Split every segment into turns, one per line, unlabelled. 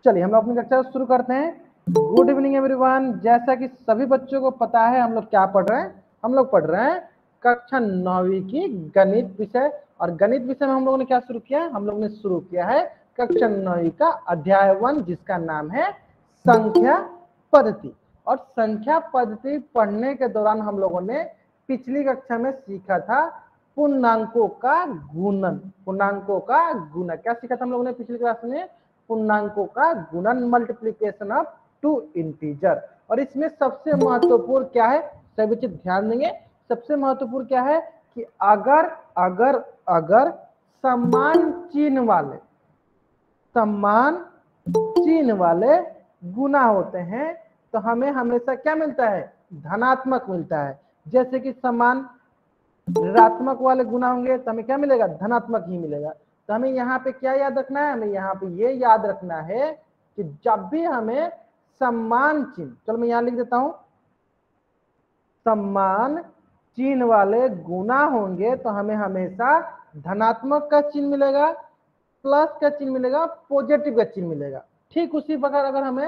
चलिए हम लोग अपनी कक्षा शुरू करते हैं। Good evening everyone. जैसा कि सभी बच्चों को पता है हम लोग क्या पढ़ रहे हैं, हम लोग पढ़ रहे हैं कक्षा 9वीं की गणित विषय। और गणित विषय में हम लोगों ने क्या शुरू किया है, हम लोग ने शुरू किया है कक्षा 9वीं का अध्याय 1 जिसका नाम है संख्या पद्धति। और संख्या पद्धति पढ़ने के दौरान हम लोगों ने पिछली कक्षा में सीखा था पूर्णांकों का गुणन। पूर्णांकों का गुणन क्या सीखा था हम लोगों ने पिछली क्लास में? पूर्णांकों का गुणन, मल्टीप्लिकेशन ऑफ टू इंटीजर। और इसमें सबसे महत्वपूर्ण क्या है, सभी बच्चे ध्यान देंगे, सबसे महत्वपूर्ण क्या है कि अगर अगर अगर समान चिन्ह वाले गुना होते हैं तो हमें हमेशा क्या मिलता है? धनात्मक मिलता है। जैसे कि समान ऋणात्मक वाले गुना होंगे तो हमें क्या मिलेगा? धनात्मक ही मिलेगा। तो हमें यहाँ पे क्या याद रखना है? हमें यहाँ पे ये याद रखना है कि जब भी हमें समान चिन्ह, चलो मैं यहाँ लिख देता हूं, समान चिन्ह वाले गुना होंगे तो हमें हमेशा धनात्मक का चिन्ह मिलेगा, प्लस का चिन्ह मिलेगा, पॉजिटिव का चिन्ह मिलेगा। ठीक उसी प्रकार अगर हमें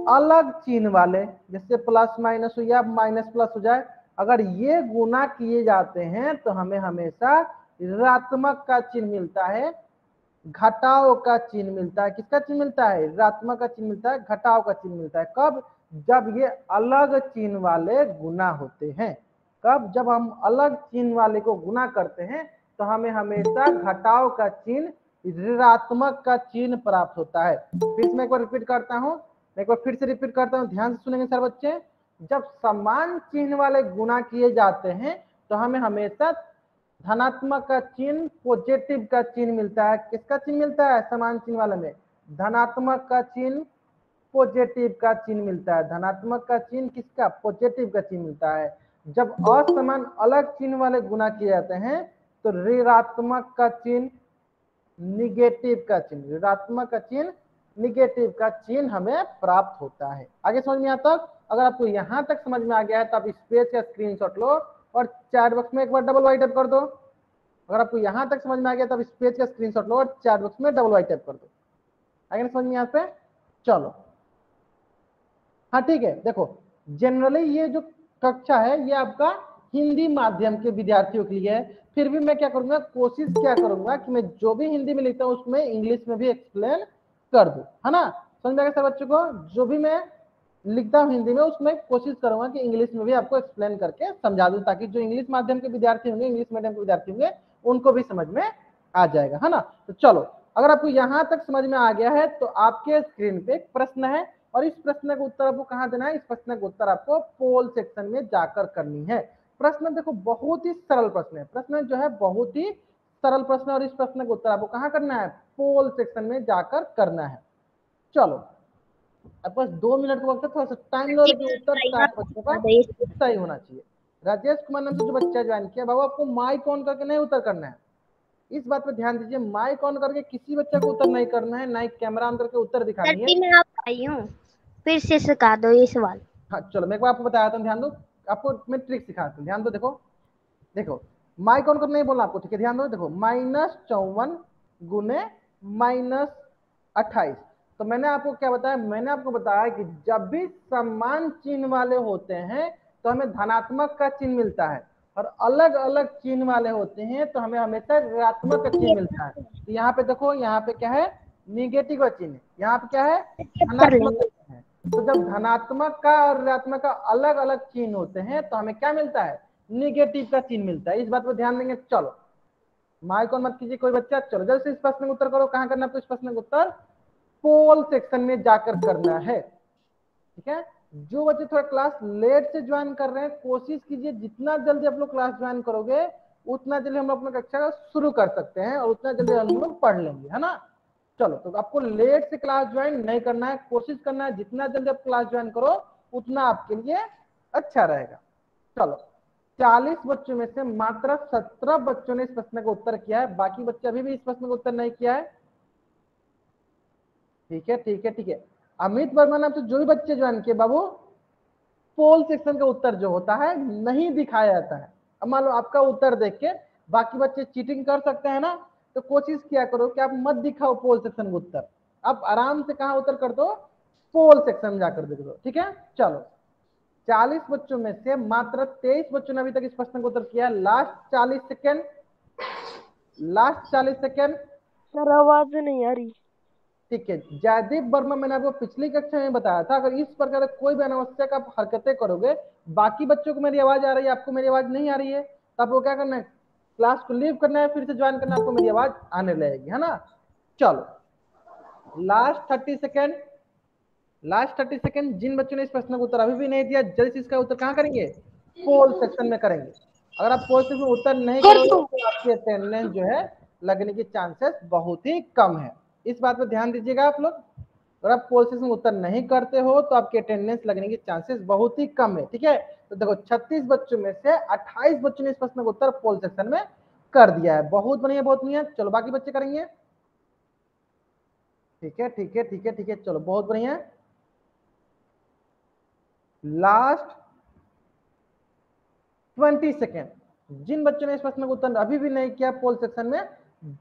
अलग चिन्ह वाले जैसे प्लस माइनस हो या माइनस प्लस हो जाए, अगर ये गुना किए जाते हैं तो हमें हमेशा ऋणात्मक का चिन्ह मिलता है, घटाव का चिन्ह मिलता है। किसका चिन्ह मिलता है? ऋणात्मक का चिन्ह मिलता है, घटाव का चिन्ह मिलता है। कब? जब ये अलग चिन्ह वाले गुना होते हैं। कब? जब हम अलग चिन्ह वाले को गुना करते हैं तो हमें हमेशा घटाव का चिन्ह, ऋणात्मक का चिन्ह प्राप्त होता है। फिर मैं एक बार रिपीट करता हूं, एक बार फिर से रिपीट करता हूं, ध्यान से सुनेंगे सर बच्चे। जब समान चिन्ह वाले गुना किए जाते हैं तो हमें हमेशा धनात्मक का चिन्ह, पॉजिटिव का चिन्ह मिलता है। किसका चिन्ह मिलता है? समान चिन्ह वाले में धनात्मक का चिन्ह, पॉजिटिव का चिन्ह मिलता है। धनात्मक का चिन्ह किसका? पॉजिटिव का चिन्ह मिलता है। जब असमान अलग चिन्ह वाले गुना किए जाते हैं तो ऋणात्मक का चिन्ह, निगेटिव का चिन्ह, ऋणात्मक का चिन्ह, निगेटिव का चिन्ह हमें प्राप्त होता है। आगे समझ में आता? अगर आपको यहां तक समझ में आ गया है तो आप इस पेज का स्क्रीनशॉट लो और चैट बॉक्स में एक बार डबल वाई टाइप कर दो। अगर आपको यहां तक समझ में आ गया तो आप इस पेज का स्क्रीनशॉट लो और चैट बॉक्स में डबल वाई टाइप कर दो। आगे समझ में यहाँ पे? चलो हाँ ठीक है। देखो जनरली ये जो कक्षा है ये आपका हिंदी माध्यम के विद्यार्थियों के लिए है। फिर भी मैं क्या करूंगा, कोशिश क्या करूंगा कि मैं जो भी हिंदी में लिखता हूँ उसमें इंग्लिश में भी एक्सप्लेन कर दूं, है ना? समझ में आएगा सब बच्चों को? जो भी मैं लिखता हूँ हिंदी में उसमें कोशिश करूंगा कि इंग्लिश में भी आपको एक्सप्लेन करके समझा दूं, ताकि जो इंग्लिश माध्यम के विद्यार्थी होंगे, इंग्लिश मीडियम के विद्यार्थी होंगे, उनको भी समझ में आ जाएगा, है ना? तो चलो अगर आपको यहाँ तक समझ में आ गया है तो आपके स्क्रीन पे एक प्रश्न है और इस प्रश्न का उत्तर आपको कहाँ देना है? इस प्रश्न का उत्तर आपको पोल सेक्शन में जाकर करनी है। प्रश्न देखो बहुत ही सरल प्रश्न है, प्रश्न जो है बहुत ही सरल प्रश्न, और इस प्रश्न का उत्तर आपको कहाँ करना है? पोल सेक्शन में जाकर करना है। चलो अब बस 2 मिनट का वक्त है, थोड़ा सा टाइम लो, लेकिन उत्तर साफ बच्चों का सही होना चाहिए। राजेश कुमार नाम से जो बच्चा ज्वाइन किया, बाबू आपको माइक ऑन करके नहीं उत्तर करना है, इस बात पे ध्यान दीजिए। माइक ऑन करके किसी बच्चे को उत्तर नहीं करना है, ना ही कैमरा ऑन करके उत्तर दिखानी है।
मैं आप आई हूँ, फिर से सिखा दो ये सवाल।
हाँ चलो मैं एक बार आपको बताया था, ध्यान दो, आपको मैं ट्रिक सिखाता हूँ, ध्यान दो। देखो देखो माइक ऑन करके नहीं बोलना आपको, ठीक है? ध्यान दो। देखो -54 गुने -28, तो मैंने आपको क्या बताया? मैंने आपको बताया कि जब भी समान चिन्ह वाले होते हैं तो हमें धनात्मक का चिन्ह मिलता है, और अलग अलग चिन्ह वाले होते हैं तो हमें हमेशा ऋणात्मक का चिन्ह मिलता है। तो यहाँ पे देखो, यहाँ पे क्या है? निगेटिव का चिन्ह, यहाँ पे क्या है?
कर
धनात्मक का
लेंगे।
चिन्ह है। तो जब धनात्मक का और ऋणात्मक का अलग अलग चिन्ह होते हैं तो हमें क्या मिलता है? निगेटिव का चिन्ह मिलता है। इस बात पर ध्यान देंगे। चलो माइक ऑन मत कीजिए कोई बच्चा, चलो जल्द से इस प्रश्न का उत्तर करो। कहाँ करना है? तो इस प्रश्न का उत्तर पोल सेक्शन में जाकर करना है, ठीक है? जो बच्चे थोड़ा क्लास लेट से ज्वाइन कर रहे हैं, कोशिश कीजिए जितना जल्दी आप लोग क्लास ज्वाइन करोगे उतना जल्दी हम लोग अपना कक्षा शुरू कर सकते हैं और उतना जल्दी हम लोग पढ़ लेंगे, है ना? चलो तो आपको लेट से क्लास ज्वाइन नहीं करना है, कोशिश करना है जितना जल्दी आप क्लास ज्वाइन करो उतना आपके लिए अच्छा रहेगा। चलो 40 बच्चों में से मात्र 17 बच्चों ने इस प्रश्न का उत्तर किया है, बाकी बच्चे अभी भी इस प्रश्न का उत्तर नहीं किया है। ठीक है ठीक है ठीक है। अमित वर्मा नाम से जो भी बच्चे ज्वाइन किए बाबू, पोल सेक्शन का उत्तर जो होता है नहीं दिखाया जाता है। अब मान लो आपका उत्तर देख के बाकी बच्चे चीटिंग कर सकते हैं ना, तो कोशिश किया करो कि आप मत दिखाओ पोल सेक्शन में उत्तर, आप आराम से कहाँ उत्तर कर दो, पोल सेक्शन में जाकर देख दो। ठीक है, चलो 40 बच्चों में से मात्र 23 बच्चों ने अभी तक इस प्रश्न का उत्तर किया। Last 40 second, last 40 second.
Sir आवाज नहीं आ रही।
ठीक है, जयदीप वर्मा, मैंने आपको पिछली कक्षा में बताया था, अगर इस प्रकार कोई भी अनावश्यक आप हरकतें करोगे, बाकी बच्चों को मेरी आवाज आ रही है, आपको मेरी आवाज नहीं आ रही है, तो आपको क्या करना है, क्लास को लीव करना है, फिर से ज्वाइन करना, आपको मेरी आवाज आने लगेगी, है ना। चलो लास्ट 30 सेकेंड, लास्ट 30 सेकेंड। जिन बच्चों ने इस प्रश्न का उत्तर अभी भी नहीं दिया, जल्दी से इसका उत्तर कहाँ करेंगे, पोल सेक्शन में करेंगे। अगर आप पोल सेक्शन में उत्तर नहीं करोगे तो आपकी अटेंडेंस जो है लगने की चांसेस बहुत ही कम है। इस बात पर ध्यान दीजिएगा आप लोग, अगर आप पोल सेक्शन में उत्तर नहीं करते हो तो आपकी अटेंडेंस लगने की चांसेस बहुत ही कम है। ठीक है, तो देखो 36 बच्चों में से 28 बच्चों ने इस प्रश्न का उत्तर पोल सेक्शन में कर दिया है। बहुत बढ़िया, बहुत बढ़िया। चलो बाकी बच्चे करेंगे। ठीक है, ठीक है, ठीक है, ठीक है, चलो बहुत बढ़िया। Last 20 second. जिन बच्चों ने इस प्रश्न का उत्तर अभी भी नहीं किया पोल सेक्शन में,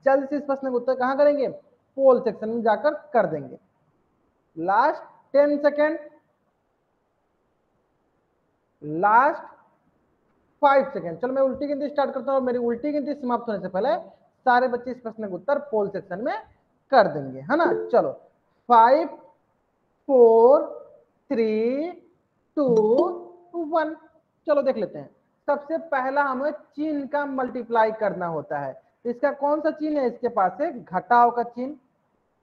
जल्द से इस प्रश्न का उत्तर कहां करेंगे, पोल सेक्शन में जाकर कर देंगे। Last 10 second, last 5 second. चलो मैं उल्टी गिनती स्टार्ट करता हूं, मेरी उल्टी गिनती समाप्त होने से पहले सारे बच्चे इस प्रश्न का उत्तर पोल सेक्शन में कर देंगे, है ना। चलो 5 4 3 2 1। चलो देख लेते हैं। सबसे पहला हमें चिन्ह का मल्टीप्लाई करना होता है। इसका कौन सा चिन्ह है, इसके पास है घटाव का चिन्ह,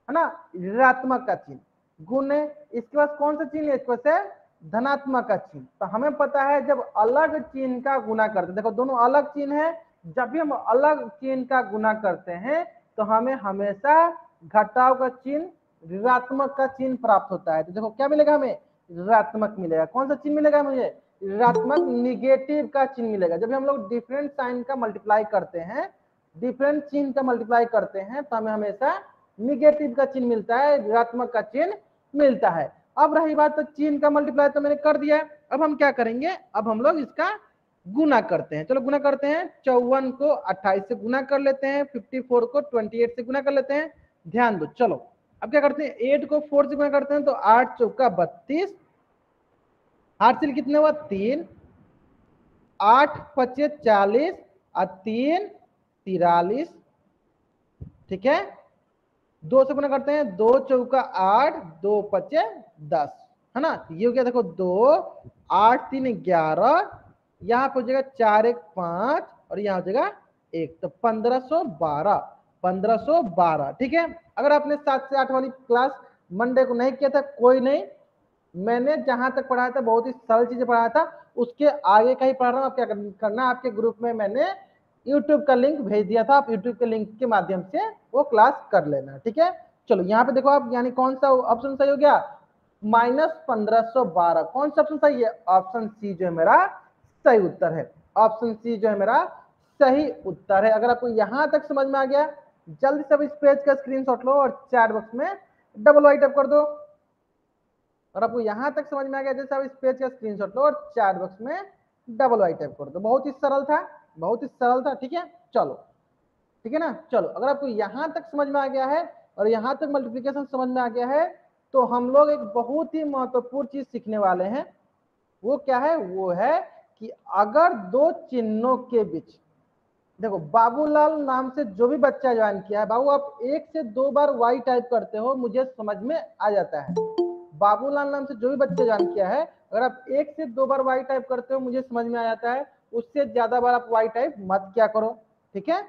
है ना, ऋणात्मक का चिन्ह। गुणे, इसके पास कौन सा चिन्ह है, इसके पास है धनात्मक का चिन्ह। तो हमें पता है जब अलग चिन्ह का गुना करते हैं, देखो दोनों अलग चिन्ह है, जब भी हम अलग चिन्ह का गुना करते हैं तो हमें हमेशा घटाव का चिन्ह, ऋणात्मक का चिन्ह प्राप्त होता है। तो देखो क्या मिलेगा, हमें ऋणात्मक मिलेगा। कौन सा चिन्ह मिलेगा मुझे, ऋणात्मक, निगेटिव का चिन्ह मिलेगा। जब हम लोग डिफरेंट साइन का मल्टीप्लाई करते हैं, डिफरेंट चिन्ह का मल्टीप्लाई करते हैं, तो हमें हमेशा निगेटिव का चिन्ह मिलता है, ऋणात्मक का चिन्ह मिलता है। अब रही बात तो चिन्ह का मल्टीप्लाई तो मैंने कर दिया है, अब हम क्या करेंगे, अब हम लोग इसका गुना करते हैं। चलो गुना करते हैं, 54 को 28 से गुना कर लेते हैं, 54 को 28 से गुना कर लेते हैं। ध्यान दो, चलो अब क्या करते हैं, 8 को 4 से गुना करते हैं, तो 8 चौका 32, 8 से कितने हुआ 3, 8 पचे 40 और 3 43। ठीक है, 2 से गुना करते हैं, 2 चौका 8, 2 पचे 10, है ना। ये हो गया, देखो 2 8 3 11, यहाँ पे हो जाएगा 4 1 5 और यहाँ हो जाएगा 1, तो 1512, 1512। ठीक है, अगर आपने 7 से 8 वाली क्लास मंडे को नहीं किया था कोई नहीं, मैंने जहां तक पढ़ाया था बहुत ही सरल चीजें पढ़ाया था, उसके आगे का ही पढ़ा रहा हूँ। आप क्या करना, आपके ग्रुप में मैंने यूट्यूब का लिंक भेज दिया था, आप यूट्यूब के लिंक के माध्यम से वो क्लास कर लेना। ठीक है, चलो यहाँ पे देखो आप, यानी कौन सा ऑप्शन सही हो गया, -1512। कौन सा ऑप्शन सही है, ऑप्शन सी जो है मेरा सही उत्तर है, ऑप्शन सी जो है मेरा सही उत्तर है। अगर आपको यहाँ तक समझ में आ गया, जल्दी से इस पेज का स्क्रीनशॉट लो और चैट बॉक्स में डबल वाई टाइप कर दो। और आपको यहाँ तक समझ में आ गया, जैसे आप इस पेज का स्क्रीनशॉट लो और चैट बॉक्स में डबल वाई टाइप कर दो। बहुत ही सरल था, बहुत ही सरल था। ठीक है, चलो ठीक है ना। चलो अगर आपको यहाँ तक समझ में आ गया है और यहाँ तक मल्टीप्लिकेशन समझ में आ गया है, तो हम लोग एक बहुत ही महत्वपूर्ण चीज सीखने वाले हैं। वो क्या है, वो है कि अगर दो चिन्हों के बीच, देखो बाबूलाल नाम से जो भी बच्चा ज्वाइन किया है, बाबू आप 1 से 2 बार वाई टाइप करते हो, मुझे समझ में आ जाता है। बाबूलाल नाम से जो भी बच्चे ज्वाइन किया है, अगर आप 1 से 2 बार वाई टाइप करते हो, मुझे समझ में आ जाता है। उससे ज्यादा बार आप वाई टाइप मत क्या करो। ठीक है,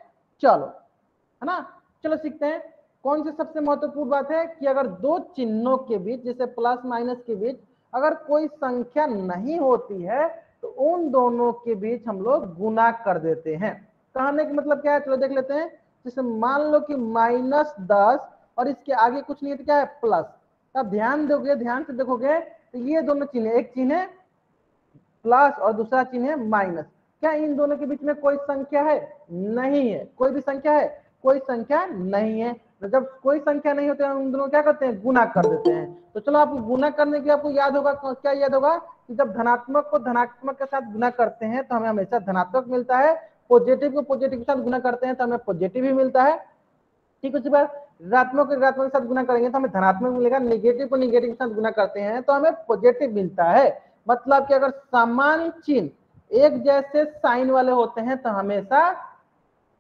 चलो, है ना। चलो सीखते हैं। कौन सी सबसे महत्वपूर्ण बात है कि अगर दो चिन्हों के बीच, जैसे प्लस माइनस के बीच अगर कोई संख्या नहीं होती है, तो उन दोनों के बीच हम लोग गुना कर देते हैं। कहने का मतलब क्या है, चलो देख लेते हैं। जैसे मान लो कि -10 और इसके आगे कुछ नहीं है, तो क्या है, प्लस। अब ध्यान दोगे, ध्यान से देखोगे, तो ये दोनों चिन्ह, एक चिन्ह है प्लस और दूसरा चिन्ह है माइनस। क्या इन दोनों के बीच में कोई संख्या है, नहीं है। कोई भी संख्या है, कोई संख्या नहीं है। तो जब कोई संख्या नहीं होती है, उन दोनों क्या करते हैं, गुना कर देते हैं। तो चलो आप गुना करने के आपको याद होगा, क्या याद होगा कि जब धनात्मक को धनात्मक के साथ गुना करते हैं तो हमें हमेशा धनात्मक मिलता है, पॉजिटिव को पॉजिटिव के साथ गुना करते हैं तो हमें पॉजिटिव ही मिलता है। ठीक उसी बार ऋणात्मक को ऋणात्मक के साथ गुना करेंगे तो हमें धनात्मक मिलेगा, निगेटिव को निगेटिव के साथ गुना करते हैं तो हमें पॉजिटिव मिलता है। मतलब कि अगर समान चिन्ह एक जैसे साइन वाले होते हैं तो हमेशा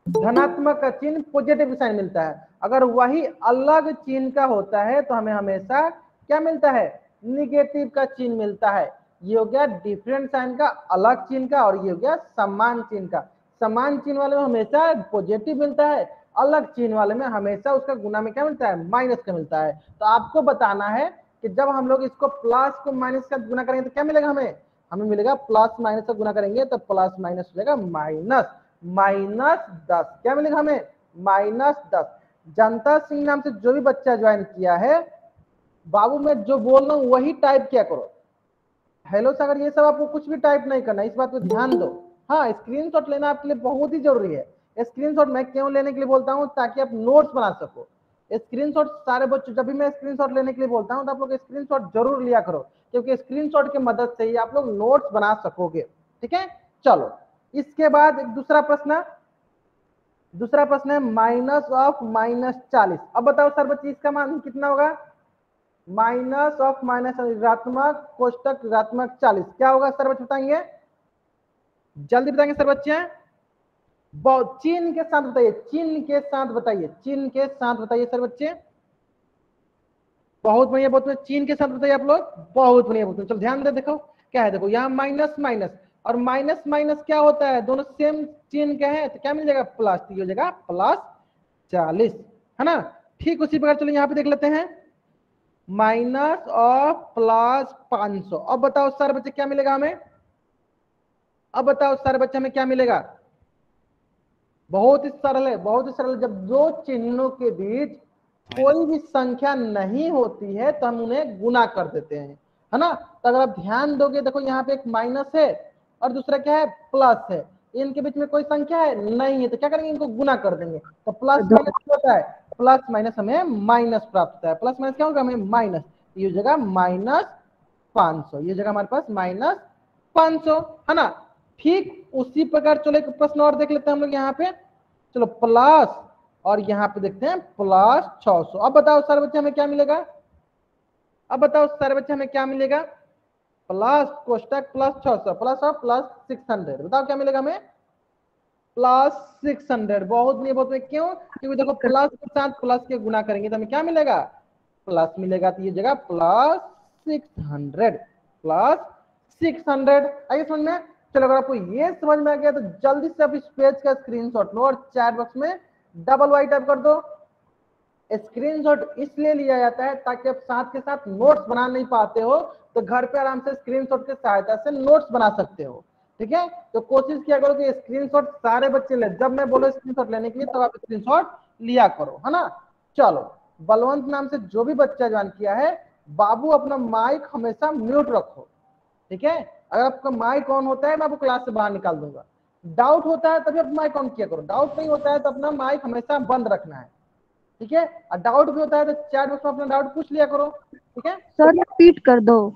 धनात्मक का चिन्ह पॉजिटिव साइन मिलता है, अगर वही अलग चिन्ह का होता है तो हमें हमेशा क्या मिलता है, निगेटिव का चिन्ह मिलता है। ये हो गया डिफरेंट साइन का अलग चिन्ह का, और ये हो गया समान चिन्ह का। समान चिन्ह वाले में हमेशा पॉजिटिव मिलता है, अलग चिन्ह वाले में हमेशा उसका गुना में क्या मिलता है, माइनस का मिलता है। तो आपको बताना है कि जब हम लोग इसको प्लस को माइनस का गुना करेंगे तो क्या मिलेगा, हमें मिलेगा प्लस माइनस का गुना करेंगे तो प्लस माइनस हो जाएगा माइनस, -10 क्या मिलेगा हमें, -10। जनता सिंह नाम से जो भी बच्चा ज्वाइन किया है, बाबू मैं जो बोल रहा हूँ वही टाइप किया करो। हेलो सागर, ये सब आपको कुछ भी टाइप नहीं करना, इस बात पे ध्यान दो। हाँ, स्क्रीनशॉट लेना आपके लिए बहुत ही जरूरी है। स्क्रीनशॉट मैं क्यों लेने के लिए बोलता हूँ, ताकि आप नोट्स बना सको। स्क्रीनशॉट सारे बच्चों, जब भी मैं स्क्रीनशॉट लेने के लिए बोलता हूँ तो आप लोग स्क्रीनशॉट जरूर लिया करो, क्योंकि स्क्रीनशॉट की मदद से ही आप लोग नोट्स बना सकोगे। ठीक है, चलो इसके बाद दूसरा प्रश्न है माइनस ऑफ -40। अब बताओ सर बच्चे इसका मान कितना होगा, माइनस ऑफ माइनस ऋणात्मक कोष्टक ऋणात्मक 40 क्या होगा सर बच्चे बताएंगे, जल्दी बताएंगे सर बच्चे, चिन्ह के साथ बताइए, चिन्ह के साथ बताइए, चिन्ह के साथ बताइए सर बच्चे। बहुत बढ़िया, बहुत बढ़िया, चिन्ह के साथ बताइए आप लोग, बहुत बढ़िया, बहुत बढ़िया। चलो ध्यान दे, देखो क्या है, देखो यहाँ माइनस माइनस और माइनस माइनस क्या होता है, दोनों सेम चिन्ह क्या है, तो क्या मिल जाएगा, प्लस, हो जाएगा +40, है ना। ठीक उसी प्रकार चलो यहाँ पे देख लेते हैं, माइनस ऑफ +500। अब बताओ सर बच्चे क्या मिलेगा हमें, अब बताओ सर बच्चे हमें क्या मिलेगा, बहुत ही सरल है, बहुत ही सरल। जब दो चिन्हों के बीच कोई भी संख्या नहीं होती है तो हम उन्हें गुना कर देते हैं, है ना। तो अगर आप ध्यान दोगे, देखो यहाँ पे एक माइनस है और दूसरा क्या है, प्लस है, इनके बीच में कोई संख्या है नहीं है, तो क्या करेंगे, इनको गुना कर देंगे। तो प्लस माइनस क्या होता है, प्लस माइनस हमें माइनस प्राप्त होता है, प्लस माइनस क्या होगा, हमें माइनस, ये जगह -500, ये जगह हमारे पास -500, है ना। ठीक उसी प्रकार चलो एक प्रश्न और देख लेते हैं हम लोग यहाँ पे, चलो प्लस और यहाँ पे देखते हैं +600। अब बताओ सर बच्चे हमें क्या मिलेगा, अब बताओ सर बच्चे हमें क्या मिलेगा, प्लस कोष्टक +600 प्लस और +600, बताओ क्या मिलेगा हमें, +600। बहुत नहीं, बहुत नहीं, क्यों, क्योंकि देखो प्लस के साथ प्लस के गुना करेंगे तो हमें क्या मिलेगा, प्लस मिलेगा, तो ये जगह +600 आइए समझ में। चलो अगर आपको ये समझ में आ गया तो जल्दी से आप इस पेज का स्क्रीनशॉट लो और चैट बॉक्स में डबल वाई टाइप कर दो। स्क्रीनशॉट इसलिए लिया जाता है ताकि आप साथ के साथ नोट्स बना नहीं पाते हो तो घर पे आराम से स्क्रीनशॉट की सहायता से नोट्स बना सकते हो। ठीक है, तो कोशिश किया करो कि स्क्रीनशॉट सारे बच्चे ले, जब मैं बोलो स्क्रीनशॉट लेने के लिए तब आप स्क्रीनशॉट लिया करो, है ना। चलो बलवंत नाम से जो भी बच्चा ज्वाइन किया है, बाबू अपना माइक हमेशा म्यूट रखो। ठीक है, अगर आपका माइक ऑन होता है मैं आपको क्लास से बाहर निकाल दूंगा, डाउट होता है तभी आप माइक ऑन किया करो, डाउट नहीं होता है तो अपना माइक हमेशा बंद रखना है। ठीक है, और डाउट भी होता है तो चैट बॉक्स में अपना डाउट पूछ लिया करो। ठीक है
सर रिपीट कर दो।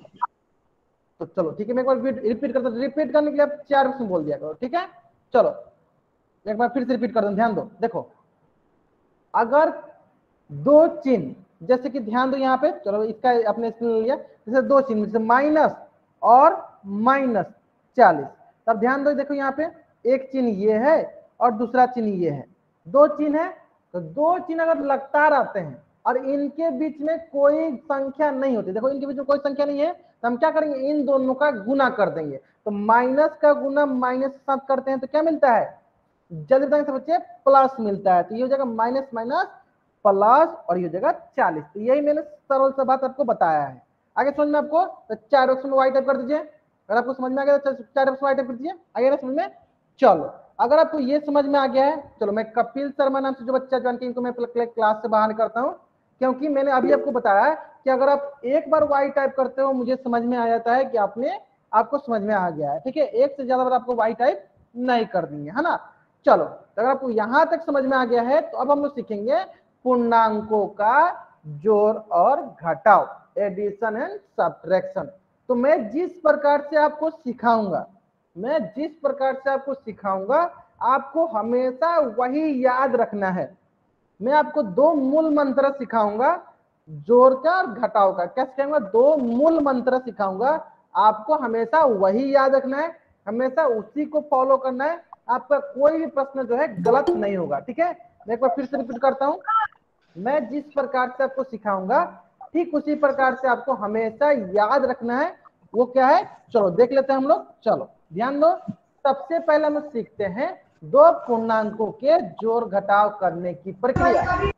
तो चलो ठीक है, मैं एक बार रिपीट करता हूं, रिपीट करने के लिए आप चैट बॉक्स में बोल दिया करो। ठीक है, चलो एक बार फिर से रिपीट कर दो, ध्यान दो। देखो अगर दो चिन्ह, जैसे कि ध्यान दो यहाँ पे, चलो इसका अपने स्क्रीन लिया, जैसे दो चिन्ह जैसे माइनस और -40, तब ध्यान दो, देखो यहाँ पे एक चिन्ह ये है और दूसरा चिन्ह ये है, दो चिन्ह है, तो दो चिन्ह अगर लगातार आते हैं और इनके बीच में कोई संख्या नहीं होती, देखो इनके बीच में कोई संख्या नहीं है, तो हम क्या करेंगे, इन दोनों का गुना कर देंगे। तो माइनस का गुना माइनस के साथ करते हैं तो क्या मिलता है, जल्दी बताएंगे सब बच्चे, प्लस मिलता है। तो ये हो जाएगा माइनस माइनस प्लस और ये हो जाएगा 40। तो यही मैंने सरल सा बात आपको बताया है। आगे समझ में आपको, तो चार ऑप्शन में वाई टाइप कर दीजिए, अगर आपको समझ में आ गया तो चार ऑप्शन वाई टाइप कर दीजिए, आगे ना समझ में। चलो अगर आपको ये समझ में आ गया है, चलो मैं कपिल शर्मा नाम से जो बच्चा ज्वाइन किया, इनको मैं क्लास से बाहर करता हूँ, क्योंकि मैंने अभी आपको बताया कि अगर आप एक बार वाई टाइप करते हो मुझे समझ में आ जाता है कि आपको समझ में आ गया है। ठीक है, एक से ज्यादा बार आपको वाई टाइप नहीं करनी है ना। चलो अगर आपको यहां तक समझ में आ गया है तो अब हम लोग सीखेंगे पूर्णांकों का जोड़ और घटाव, एडिशन एंड सब्ट्रैक्शन। तो मैं जिस प्रकार से आपको सिखाऊंगा आपको हमेशा वही याद रखना है। मैं आपको दो मूल मंत्र सिखाऊंगा, जोड़ का और घटाव का। क्या सिखाऊंगा? दो मूल मंत्र सिखाऊंगा, आपको हमेशा वही याद रखना है, हमेशा उसी को फॉलो करना है, आपका कोई भी प्रश्न जो है गलत नहीं होगा। ठीक है, मैं एक बार फिर से रिपीट करता हूं, मैं जिस प्रकार से आपको सिखाऊंगा ठीक उसी प्रकार से आपको हमेशा याद रखना है। वो क्या है, चलो देख लेते हैं हम लोग। चलो ध्यान दो, सबसे पहले हम सीखते हैं दो पूर्णांकों के जोड़ घटाव करने की प्रक्रिया।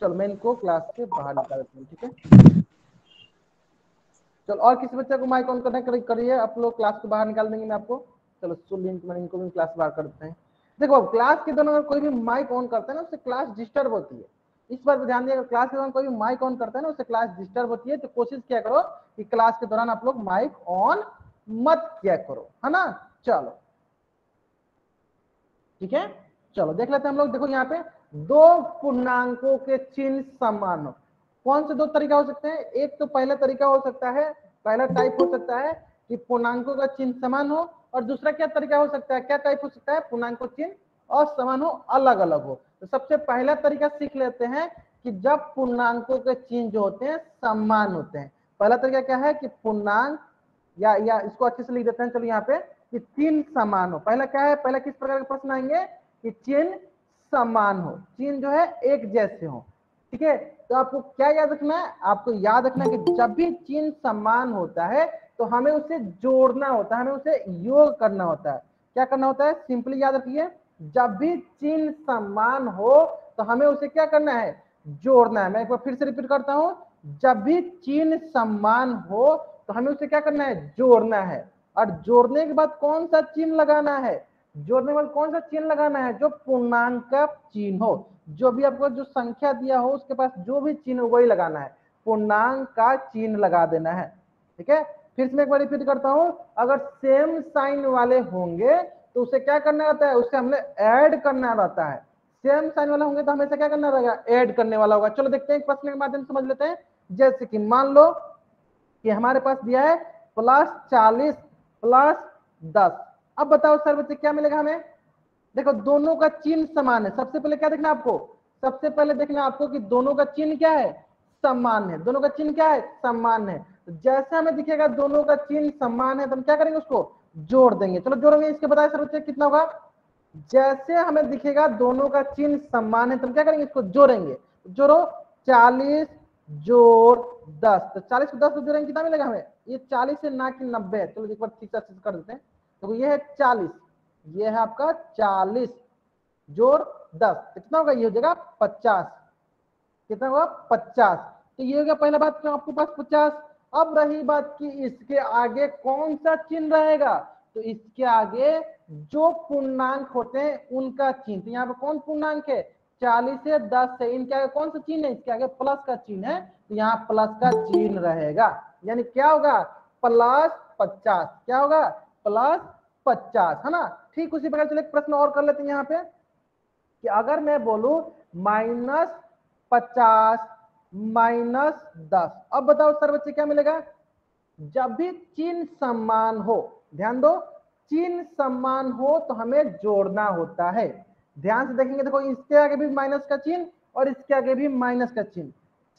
चलो मैं इनको क्लास से बाहर निकाल देता हूँ। ठीक है, चलो और किसी बच्चे को माइक ऑन करना करिए, आप लोग क्लास को बाहर निकाल देंगे मैं आपको। चलो सुलिन मैंने इनको भी क्लास बाहर कर देते हैं। देखो अब क्लास के दौरान अगर कोई भी माइक ऑन करता है ना, उससे क्लास डिस्टर्ब होती है। इस बात पर ध्यान दिया, क्लास के दौरान कोई भी माइक ऑन करता है ना, उससे क्लास डिस्टर्ब होती है। तो कोशिश किया करो कि क्लास के दौरान आप लोग माइक ऑन मत किया करो, है ना। चलो ठीक है, चलो देख लेते हैं हम लोग। देखो यहाँ पे दो पूर्णांकों के चिन्ह समान हो, कौन से दो तरीका हो सकते हैं? एक तो पहला तरीका हो सकता है, पहला टाइप हो सकता है कि पूर्णांकों का चिन्ह समान हो, और दूसरा क्या तरीका हो सकता है, क्या टाइप हो सकता है, पूर्णांकों चिन्ह असमान हो, अलग अलग हो। तो सबसे पहला तरीका सीख लेते हैं कि जब पूर्णांकों के चिन्ह जो होते हैं समान होते हैं। पहला तरीका क्या है कि पूर्णांक या इसको अच्छे से लिख देते हैं। चलो यहाँ पे कि चिन्ह समान हो। पहला क्या है, पहला किस प्रकार के प्रश्न आएंगे कि चिन्ह समान हो, चिन्ह जो है एक जैसे हो। ठीक है, तो आपको क्या याद रखना है, आपको याद रखना है कि जब भी चिन्ह समान होता है तो हमें उसे जोड़ना होता है, हमें उसे योग करना होता है। क्या करना होता है, सिंपली याद रखिए, जब भी चिन्ह समान हो तो हमें उसे क्या करना है, जोड़ना है। मैं एक बार फिर से रिपीट करता हूं, जब भी चिन्ह समान हो तो हमें उसे क्या करना है, जोड़ना है। और जोड़ने के बाद कौन सा चिन्ह लगाना है, जोड़ने के बाद कौन सा चिन्ह लगाना है, जो पूर्णांक का चिन्ह हो। जो भी आपको जो संख्या दिया हो उसके पास जो भी चिन्ह वही लगाना है, पूर्णांक का चिन्ह लगा देना है। ठीक है, फिर से मैं एक बार रिपीट करता हूं, अगर सेम साइन वाले होंगे तो उसे क्या करना रहता है, उसे हमने ऐड करना रहता है। सेम साइन वाला होंगे तो हमेशा क्या करना रहेगा, ऐड करने वाला होगा। चलो देखते हैं एक प्रश्न के माध्यम से समझ लेते हैं। जैसे कि मान लो कि हमारे पास दिया है +40 +10। अब बताओ सर बच्चे क्या मिलेगा हमें। देखो दोनों का चिन्ह समान है, सबसे पहले क्या देखना आपको, सबसे पहले देखना आपको कि दोनों का चिन्ह क्या है, समान है। दोनों का चिन्ह क्या है, समान है। तो जैसे हमें दिखेगा दोनों का चिन्ह समान है तो हम क्या करेंगे, उसको जोड़ देंगे। चलो जोड़ेंगे, इसके बताए सर बच्चे कितना होगा। जैसे हमें दिखेगा दोनों का चिन्ह समान है तो हम क्या करेंगे, इसको जोड़ेंगे। जोड़ो, 40 जोड़ 10, तो 40 को 10 से जोड़ेंगे कितना मिलेगा हमें, ये 40 है ना कि 90 है। चलो एक बार ठीक से कर देते हैं। तो ये है 40, ये है आपका 40 जोड़ 10 कितना होगा, ये हो जाएगा 50। कितना होगा, 50। तो ये हो गया पहला बात, क्यों आपके पास 50। अब रही बात कि इसके आगे कौन सा चिन्ह रहेगा, तो इसके आगे जो पूर्णांक होते हैं उनका चिन्ह। तो यहाँ पे कौन पूर्णांक है, 40 से 10 है, इनके आगे कौन सा चिन्ह है, इसके आगे प्लस का चिन्ह है, तो यहाँ प्लस का चिन्ह रहेगा। यानी क्या होगा, +50। क्या होगा, +50, है ना। ठीक उसी प्रकार चलिए एक प्रश्न और कर लेते हैं यहाँ पे कि अगर मैं बोलूं -50 -10, अब बताओ सर बच्चे क्या मिलेगा। जब भी चिन्ह समान हो, ध्यान दो, चिन्ह समान हो तो हमें जोड़ना होता है। ध्यान से देखेंगे, देखो इसके आगे भी माइनस का चिन्ह और इसके आगे भी माइनस का चिन्ह,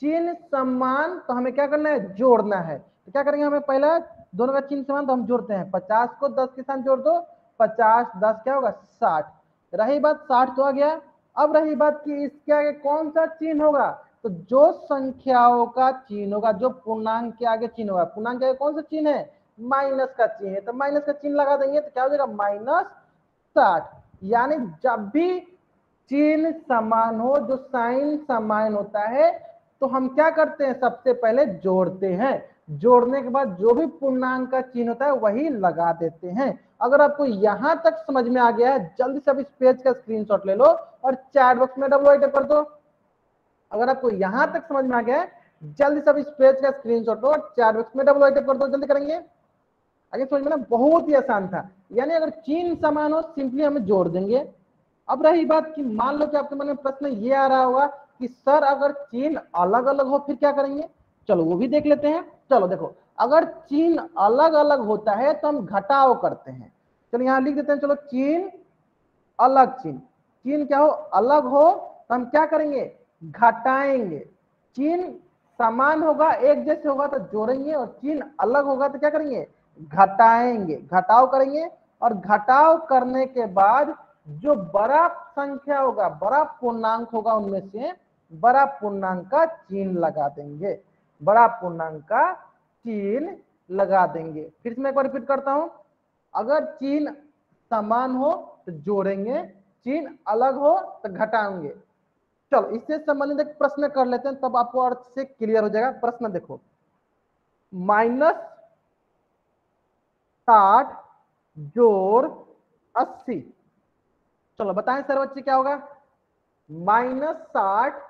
चिन्ह समान तो हमें क्या करना है, जोड़ना है। तो क्या करेंगे, हमें पहला दोनों का चिन्ह समान तो हम जोड़ते हैं, 50 को 10 के साथ जोड़ दो, 50 10 क्या होगा, 60। रही बात 60 तो आ गया। अब रही बात कि इसके आगे कौन सा चिन्ह होगा, तो जो संख्याओं का चिन्ह होगा, जो पूर्णांक के आगे चिन्ह होगा, पूर्णांक के आगे कौन सा चिन्ह है, माइनस का चिन्ह है, तो माइनस का चिन्ह लगा देंगे तो क्या हो जाएगा, -60। यानी जब भी चिन्ह समान हो, जो साइन समान होता है, तो हम क्या करते हैं, सबसे पहले जोड़ते हैं। जोड़ने के बाद जो भी पूर्णांक का चिन्ह होता है वही लगा देते हैं। अगर आपको यहां तक समझ में आ गया है, जल्दी से अब इस पेज का स्क्रीनशॉट ले लो और चैट बॉक्स में डब्ल्यू कर दो। अगर आपको यहां तक समझ में आ गया है, जल्दी से अब इस पेज का स्क्रीनशॉट लो और चैट बॉक्स में डब्ल्यू कर दो। जल्दी करेंगे, आगे समझ में ना, बहुत ही आसान था। यानी अगर चिन्ह समान हो सिंपली हमें जोड़ देंगे। अब रही बात कि मान लो कि आपके मन में प्रश्न ये आ रहा होगा कि सर अगर चिन्ह अलग अलग हो फिर क्या करेंगे, चलो वो भी देख लेते हैं। चलो देखो, अगर चिन्ह अलग अलग होता है तो हम घटाव करते हैं। चलो यहां लिख देते हैं, चलो चिन्ह अलग, चिन्ह क्या हो, अलग हो तो हम क्या करेंगे, घटाएंगे। चिन्ह समान होगा, एक जैसे होगा तो जोड़ेंगे, और चिन्ह अलग होगा तो क्या करेंगे, घटाएंगे, घटाव करेंगे। और घटाव करने के बाद जो बड़ा संख्या होगा, बड़ा पूर्णांक होगा, उनमें से बड़ा पूर्णांक का चिन्ह लगा देंगे, बड़ा पूर्णांक का चिन्ह लगा देंगे। फिर से मैं एक बार रिपीट करता हूं, अगर चिन्ह समान हो तो जोड़ेंगे, चिन्ह अलग हो तो घटाएंगे। चलो इससे संबंधित एक प्रश्न कर लेते हैं, तब आपको अर्थ से क्लियर हो जाएगा। प्रश्न देखो, -60 जोड़ 80, चलो बताएं सर बच्चे क्या होगा, -60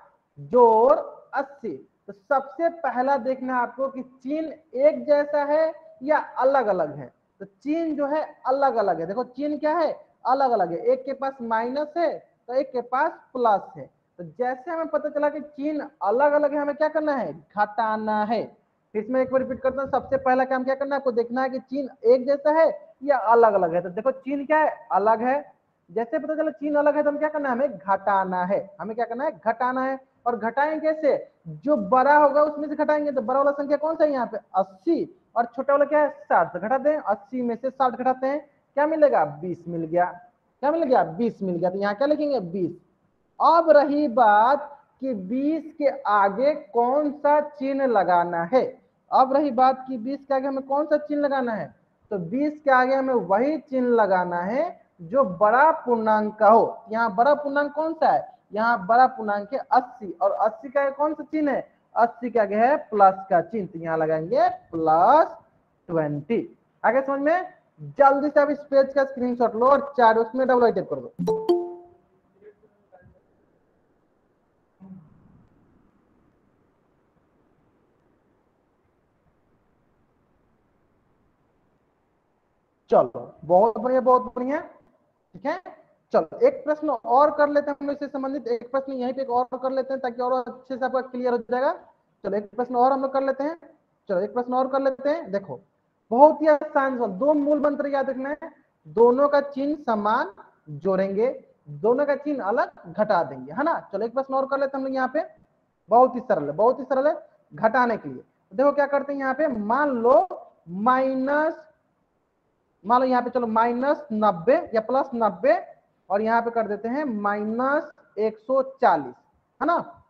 जोड़ 80। तो सबसे पहला देखना है आपको कि चिन्ह एक जैसा है या अलग अलग है। तो चिन्ह जो है अलग अलग है, देखो चिन्ह क्या है, अलग अलग है, एक के पास माइनस है तो एक के पास प्लस है। तो जैसे हमें पता चला कि चिन्ह अलग अलग है, हमें क्या करना है, घटाना है। इसमें एक बार रिपीट करता हूं, सबसे पहला काम क्या करना है, आपको देखना है कि चिन्ह एक जैसा है या अलग अलग है। तो देखो चिन्ह क्या है, अलग है, जैसे पता चला चिन्ह अलग है तो हम क्या करना है, हमें घटाना है, हमें क्या करना है, घटाना है। और घटाएंगे कैसे, जो बड़ा होगा उसमें से घटाएंगे। तो बड़ा वाला संख्या कौन सा है यहाँ पे, 80, और छोटा वाला क्या है, 60। तो घटाते हैं, 80 में से 60 घटाते हैं, क्या मिलेगा, 20 मिल गया। क्या मिल गया, 20 मिल गया। तो यहाँ क्या लिखेंगे, 20। अब रही बात कि 20 के आगे कौन सा चिन्ह लगाना है। अब रही बात कि 20 के आगे हमें कौन सा चिन्ह लगाना है। तो 20 के आगे हमें वही चिन्ह लगाना है जो बड़ा पूर्णांक का हो। यहाँ बड़ा पूर्णांक कौन सा है, यहाँ बड़ा पूर्णांक है 80, और 80 का आगे कौन सा चिन्ह है, 80 के आगे है प्लस का चिन्ह, तो यहाँ लगाएंगे +20। आगे समझ में, जल्दी से आप इस पेज का स्क्रीनशॉट लो और चार उसमें डबल टाइप कर दो। चलो बहुत बढ़िया, बहुत बढ़िया, ठीक है। चलो एक प्रश्न और कर लेते हैं हम इससे संबंधित, एक प्रश्न यहीं पे एक और कर लेते हैं ताकि और अच्छे से आपका क्लियर हो जाएगा। चलो एक प्रश्न और हम लोग कर लेते हैं, चलो एक प्रश्न और कर लेते हैं। देखो बहुत ही आसान सवाल, दो मूल मंत्र याद रखना है, दोनों का चिन्ह समान जोड़ेंगे, दोनों का चिन्ह अलग घटा देंगे, है ना। चलो एक प्रश्न और कर लेते हैं हम लोग यहाँ पे, बहुत ही सरल है, बहुत ही सरल है घटाने के लिए। देखो क्या करते हैं यहाँ पे, मान लो यहाँ पे चलो -90 या +90, और यहाँ पे कर देते हैं -140, है ना,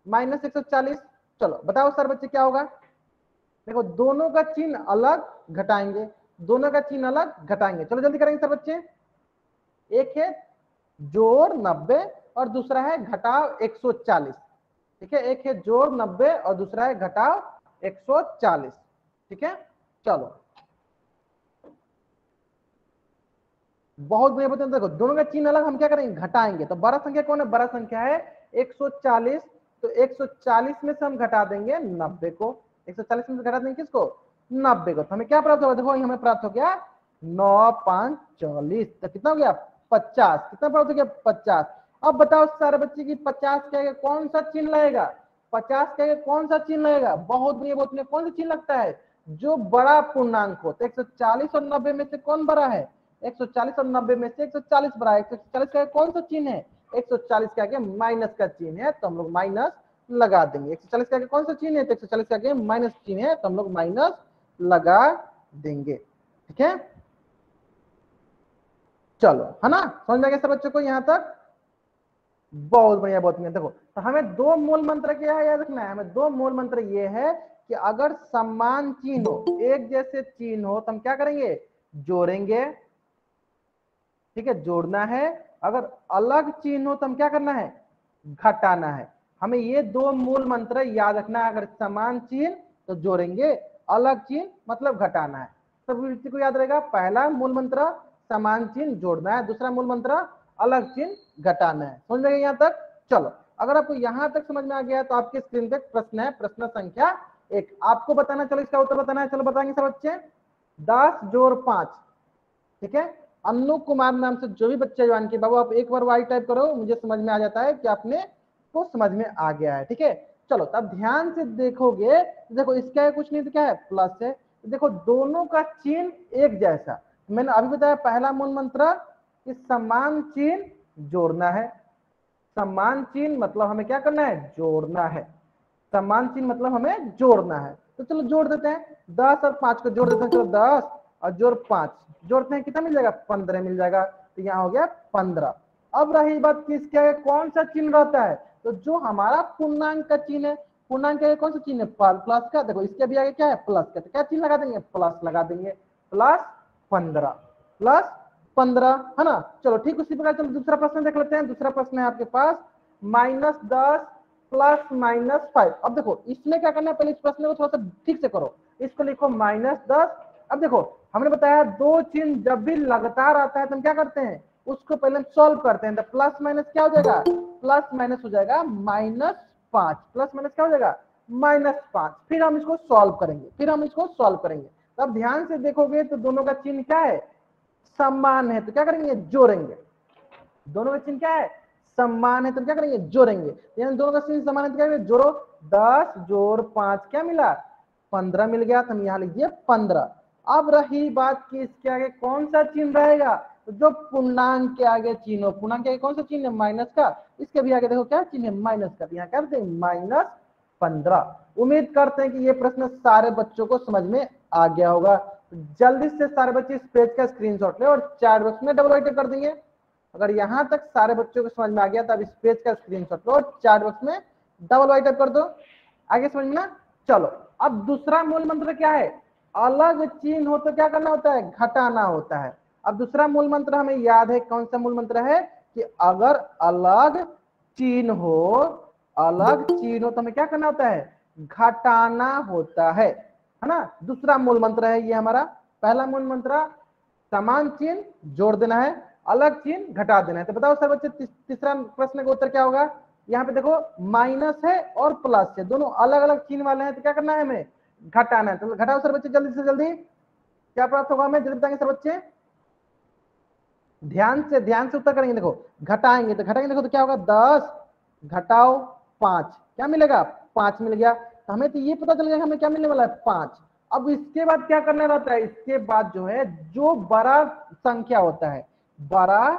-140। चलो बताओ सर बच्चे क्या होगा। देखो दोनों का चिन्ह अलग घटाएंगे, दोनों का चिन्ह अलग घटाएंगे। चलो जल्दी करेंगे सर बच्चे, एक है जोड़ 90 और दूसरा है घटाव 140, ठीक है। एक है जोड़ 90 और दूसरा है घटाव 140, ठीक है। चलो बहुत बढ़िया बताते, देखो दोनों का चिन्ह अलग, हम क्या करेंगे, घटाएंगे। तो बड़ा संख्या कौन है, बड़ा संख्या है 140, तो 140 में से हम घटा देंगे 90 को, 140 में से घटा देंगे किसको, 90 को। तो हमें क्या प्राप्त होगा, देखो हमें प्राप्त हो गया 9 5 40, तो कितना हो गया 50, कितना प्राप्त हो गया 50। अब बताओ सारे बच्चे की 50 के आगे कौन सा चिन्ह लगेगा, 50 के आगे कौन सा चिन्ह लगेगा, बहुत बढ़िया, बहुत बढ़िया, कौन सा चिन्ह लगता है, जो बड़ा पूर्णांक हो। तो 140 और 90 में से कौन बड़ा है, 140 और 90 में से 140 बड़ा है। 140 का कौन सा चिन्ह है, 140 के आगे माइनस का चिन्ह है, तो हम लोग माइनस लगा देंगे। 140 के आगे कौन सा चिन्ह है, तो 140 के आगे माइनस चिन्ह है, तो हम लोग माइनस लगा देंगे, ठीक है। चलो है ना, समझ में आ गया सब बच्चों को यहाँ तक, बहुत बढ़िया, बहुत बढ़िया। देखो तो हमें दो मूल मंत्र क्या है याद रखना है, हमें दो मूल मंत्र ये है कि अगर समान चिन्ह हो, एक जैसे चिन्ह हो, तो हम क्या करेंगे, जोड़ेंगे, ठीक है, जोड़ना है। अगर अलग चिन्ह हो तो हम क्या करना है, घटाना है। हमें ये दो मूल मंत्र याद रखना है, अगर समान चिन्ह तो जोड़ेंगे, अलग चिन्ह मतलब घटाना है। सब व्यक्ति को याद रहेगा, पहला मूल मंत्र समान चिन्ह जोड़ना है, दूसरा मूल मंत्र अलग चिन्ह घटाना है। समझ में यहाँ तक। चलो अगर आपको यहाँ तक समझ में आ गया है तो आपके स्क्रीन पे प्रश्न है, प्रश्न संख्या 1, आपको बताना, चलो इसका उत्तर बताना है। चलो बताएंगे सब बच्चे, 10 जोड़ 5, ठीक है। अन्नू कुमार नाम से जो भी बच्चे ज्वाइन किए, बाबू आप एक बार वाई टाइप करो, मुझे समझ में आ जाता है कि आपने को समझ में आ गया है, ठीक है। चलो तब ध्यान से देखोगे, देखो इसका कुछ नहीं तो क्या है, प्लस है। देखो दोनों का चिन्ह एक जैसा, मैंने अभी बताया पहला मूल मंत्र कि समान चिन्ह जोड़ना है, समान चिन्ह मतलब हमें क्या करना है, जोड़ना है। समान चिन्ह मतलब हमें जोड़ना है, तो चलो जोड़ देते हैं। 10 और 5 को जोड़ देते हैं, चलो 10 और जोड़ 5 जोड़ते हैं, कितना मिल जाएगा, 15 मिल जाएगा। तो यहाँ हो गया 15। अब रही बात किसके आगे कौन सा चिन्ह रहता है, तो जो हमारा पूर्णांक का चिन्ह है, पूर्णांक के आगे कौन सा चिन्ह है, प्लस का। देखो इसके भी आगे क्या है, प्लस का, तो क्या चिन्ह लगा देंगे, प्लस लगा देंगे। प्लस 15, प्लस 15 है ना। चलो ठीक उसी प्रकार चलो दूसरा प्रश्न देख लेते हैं। दूसरा प्रश्न है आपके पास -10 प्लस -5। अब देखो इसमें क्या करना है, पहले इस प्रश्न को थोड़ा सा ठीक से करो। इसको लिखो -10। अब देखो हमने बताया दो चिन्ह जब भी लगातार आता है तो हम क्या करते हैं, उसको पहले सॉल्व करते हैं। तो प्लस माइनस क्या हो जाएगा, प्लस माइनस हो जाएगा -5, प्लस माइनस क्या हो जाएगा, -5। फिर हम इसको सॉल्व करेंगे, तब ध्यान से देखोगे तो दोनों का चिन्ह क्या है, समान है, तो क्या करेंगे, जोड़ेंगे। दोनों का चिन्ह क्या है, समान है, तो क्या करेंगे, जोड़ेंगे। यानी दोनों का चिन्ह समान है तो क्या करेंगे, जोड़ो। 10 जोड़ 5 क्या मिला, 15 मिल गया। तो हम यहाँ लिखिए 15। अब रही बात कि इसके आगे कौन सा चिन्ह रहेगा, तो जो पूर्णांक के आगे चिन्ह हो, पूर्णांक के आगे कौन सा चिन्ह है, माइनस का। इसके भी आगे देखो क्या चिन्ह है, माइनस का। यहाँ कर दें -15। उम्मीद करते हैं कि ये प्रश्न सारे बच्चों को समझ में आ गया होगा। जल्दी से सारे बच्चे इस पेज का स्क्रीनशॉट ले और चैट बॉक्स में डबल राइट कर देंगे। अगर यहाँ तक सारे बच्चों को समझ में आ गया तो अब इस पेज का स्क्रीनशॉट लो और चैट बॉक्स में डबल राइट कर दो। आगे समझ में ना। चलो अब दूसरा मूल मंत्र क्या है, अलग चिन्ह हो तो क्या करना होता है, घटाना होता है। अब दूसरा मूल मंत्र हमें याद है, कौन सा मूल मंत्र है, कि अगर अलग चिन्ह हो, तो हमें क्या करना होता है, घटाना होता है ना। दूसरा मूल मंत्र है ये हमारा। पहला मूल मंत्र समान चिन्ह जोड़ देना है, अलग चिन्ह घटा देना है। तो बताओ सर बच्चे तीसरा प्रश्न का उत्तर क्या होगा। यहाँ पे देखो माइनस है और प्लस है, दोनों अलग अलग चिन्ह वाले हैं, तो क्या करना है, हमें घटाना है। तो घटाओ सर बच्चे जल्दी से जल्दी, क्या प्राप्त होगा हमें, जल्दी बताएंगे सर बच्चे। ध्यान से उत्तर करेंगे। देखो घटाएंगे तो देखो तो क्या होगा, 10 घटाओ 5 क्या मिलेगा, 5 मिल गया। तो हमें तो ये पता चल गया हमें क्या मिलने वाला है, 5। अब इसके बाद क्या करना रहता है, इसके बाद जो है जो बड़ा संख्या होता है, बड़ा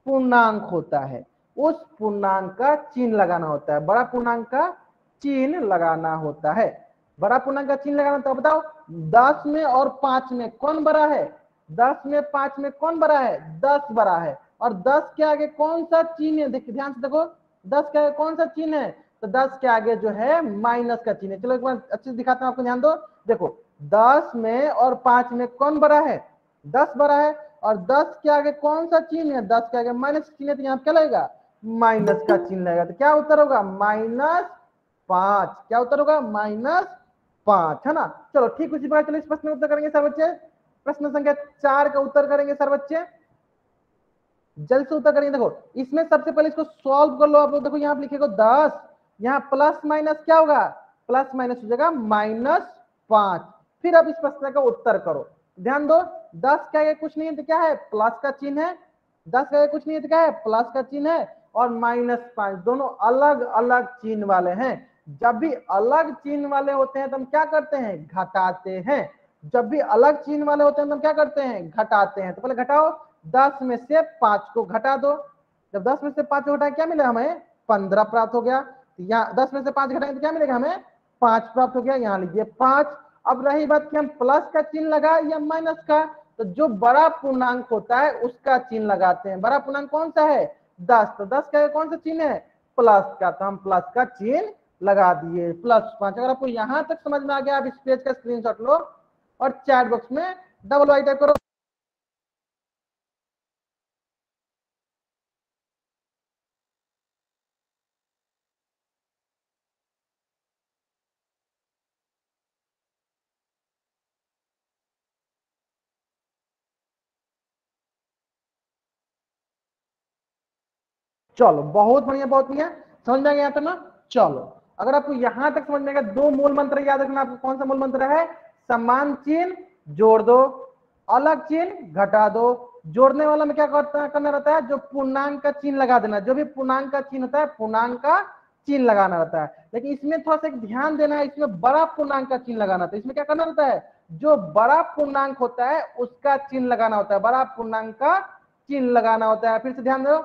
पूर्णांक होता है, उस पूर्णांक का चिन्ह लगाना होता है, बड़ा पूर्णांक का चिन्ह लगाना होता है। बड़ा पूर्णांक का चिन्ह लगाना, तो बताओ 10 में और 5 में कौन बड़ा है, 10 में 5 में कौन बड़ा है, 10 बड़ा है। और 10 के आगे कौन सा चिन्ह है, देखिए ध्यान से देखो, 10 के आगे कौन सा चिन्ह है, तो 10 के आगे जो है माइनस का चिन्ह है। चलो एक बार अच्छे से दिखाता हूं आपको, ध्यान दो। देखो 10 में और 5 में कौन बड़ा है, 10 बड़ा है। और 10 के आगे कौन सा चिन्ह है, 10 के आगे माइनस चिन्ह है, तो यहाँ क्या लगेगा, माइनस का चिन्ह लगेगा। तो क्या उत्तर होगा, -5। क्या उत्तर होगा, -5, है ना। चलो ठीक उसी प्रकार चलो इस प्रश्न का उत्तर करेंगे सर बच्चे। प्रश्न संख्या 4 का उत्तर करेंगे सर बच्चे, जल्द से उत्तर करेंगे। देखो इसमें सबसे पहले इसको सॉल्व कर लो आप लोग। देखो यहाँ पे लिखेगा 10, यहाँ प्लस माइनस क्या होगा, प्लस माइनस हो जाएगा -5। फिर अब इस प्रश्न का उत्तर करो। ध्यान दो 10 का ये कुछ नहीं है तो क्या है, प्लस का चिन्ह है। 10 का ये कुछ नहीं है तो क्या है, प्लस का चिन्ह है। और -5 दोनों अलग अलग चिन्ह वाले हैं। जब भी अलग चिन्ह वाले होते हैं तो हम क्या करते हैं, घटाते हैं। जब भी अलग चिन्ह वाले होते हैं तो हम क्या करते हैं, घटाते हैं। तो पहले घटाओ, 10 में से 5 को घटा दो। जब 10 में से 5 को घटाए क्या मिला हमें, 15 प्राप्त हो गया। यहाँ 10 में से 5 घटाएंगे तो क्या मिलेगा हमें, 5 प्राप्त हो गया। यहाँ लीजिए 5। अब रही बात कि हम प्लस का चिन्ह लगाए या माइनस का, तो जो बड़ा पूर्णांक होता है उसका चिन्ह लगाते हैं। बड़ा पूर्णांक कौन सा है, 10। तो 10 का कौन सा चिन्ह है, प्लस का, तो हम प्लस का चिन्ह लगा दिए, +5। अगर आपको यहाँ तक समझ में आ गया, आप इस पेज का स्क्रीनशॉट लो और चैट बॉक्स में डबल वाई टाइप करो। चलो बहुत बढ़िया, बहुत बढ़िया, समझ में आ गया था ना। चलो अगर आपको यहां तक समझ में आएगा, दो मूल मंत्र याद रखना आपको। कौन सा मूल मंत्र है, समान चिन्ह जोड़ दो, अलग चिन्ह घटा दो। जोड़ने वाला में क्या करना रहता है, जो पूर्णांक का चिन्ह लगा देना। जो भी पूर्णांक का चिन्ह होता है, पूर्णांक का चिन्ह लगाना रहता है। लेकिन इसमें थोड़ा सा ध्यान देना है, इसमें बड़ा पूर्णांक का चिन्ह लगाना था। इसमें क्या करना रहता है, जो बड़ा पूर्णांक होता है उसका चिन्ह लगाना होता है, बड़ा पूर्णांक का चिन्ह लगाना होता है। फिर से ध्यान दो,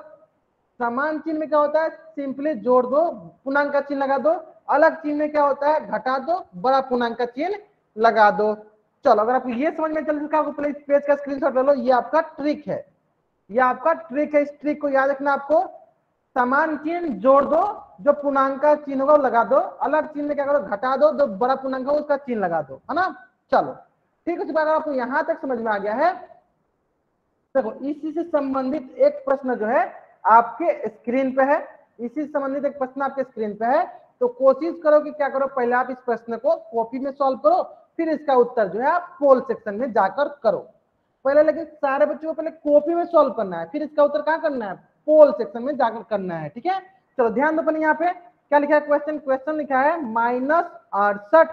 समान चिन्ह में क्या होता है, सिंपली जोड़ दो, पूर्णांक का चिन्ह लगा दो। अलग चिन्ह में क्या होता है, घटा दो, बड़ा पूर्णांक का चिन्ह लगा दो। चलो अगर आपको ये समझ में चल आपको पहले इस पेज का स्क्रीनशॉट ले लो, ये आपका ट्रिक है, ये आपका ट्रिक है। इस ट्रिक को याद रखना आपको, समान चिन्ह जोड़ दो, जो पूर्णांक का चिन्ह होगा वो लगा दो, अलग चिन्ह में क्या करो, घटा दो, जो बड़ा पूर्णांक होगा उसका चिन्ह लगा दो, है ना। चलो ठीक है, अगर आपको यहां तक समझ में आ गया है, देखो इसी से संबंधित एक प्रश्न जो है आपके स्क्रीन पे है, इसी से संबंधित एक प्रश्न आपके स्क्रीन पे है। तो कोशिश करो कि क्या करो, पहले आप इस प्रश्न को कॉपी में सॉल्व करो, फिर इसका उत्तर जो है आप पोल सेक्शन में जाकर करो। पहले लेकिन सारे बच्चों को पहले कॉपी में सॉल्व करना है, फिर इसका उत्तर कहाँ करना है, पोल सेक्शन में जाकर करना है। ठीक है, चलो ध्यान दो पहले यहाँ पे क्या लिखा है, क्वेश्चन लिखा है -68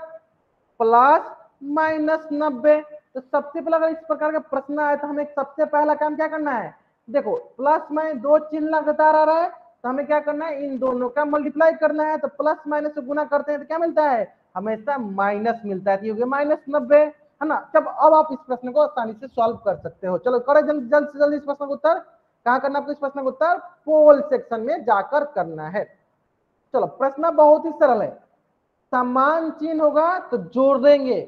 प्लस -90। तो सबसे पहले अगर इस प्रकार का प्रश्न आए तो हमें सबसे पहला काम क्या करना है, देखो प्लस में दो चिन्ह लगातार आ रहा है, तो हमें क्या करना है, इन दोनों का मल्टीप्लाई करना है। तो प्लस माइनस से गुना करते हैं तो क्या मिलता है, हमेशा माइनस मिलता है, तो -90 है ना। जब अब आप इस प्रश्न को आसानी से सॉल्व कर सकते हो। चलो करो जल्द से जल्द इस प्रश्न का उत्तर, कहाँ करना आपको इस प्रश्न का उत्तर, पोल सेक्शन में जाकर करना है। चलो प्रश्न बहुत ही सरल है, समान चिन्ह होगा तो जोड़ देंगे,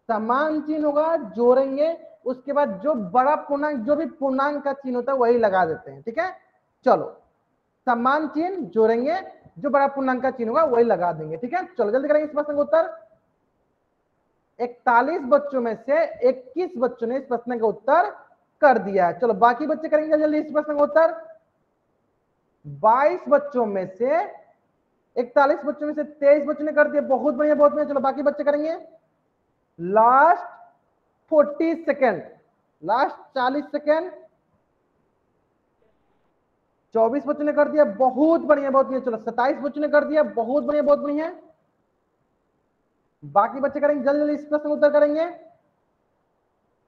समान चिन्ह होगा जोड़ेंगे, उसके बाद जो बड़ा पूर्णांक, जो भी पूर्णांक का चिन्ह होता है वही लगा देते हैं। ठीक है, चलो समान चिन्ह जोड़ेंगे, जो बड़ा पूर्णांक का चिन्ह होगा वही लगा देंगे। ठीक है, चलो जल्दी करेंगे इस प्रश्न का उत्तर। 41 बच्चों में से 21 बच्चों ने इस प्रश्न का उत्तर कर दिया है। चलो बाकी बच्चे करेंगे जल्दी इस प्रश्न का उत्तर। 22 बच्चों में से 41 बच्चों में से 23 बच्चों ने कर दिया, बहुत बढ़िया बहुत बढ़िया। चलो बाकी बच्चे करेंगे, लास्ट 40 सेकेंड, लास्ट 40 सेकेंड, 24 बच्चों ने कर दिया, बहुत बढ़िया बहुत बढ़िया। चलो 27 बच्चों ने कर दिया, बहुत बढ़िया बहुत बढ़िया। बाकी बच्चे करेंगे जल्दी जल्दी इस प्रश्न का उत्तर करेंगे।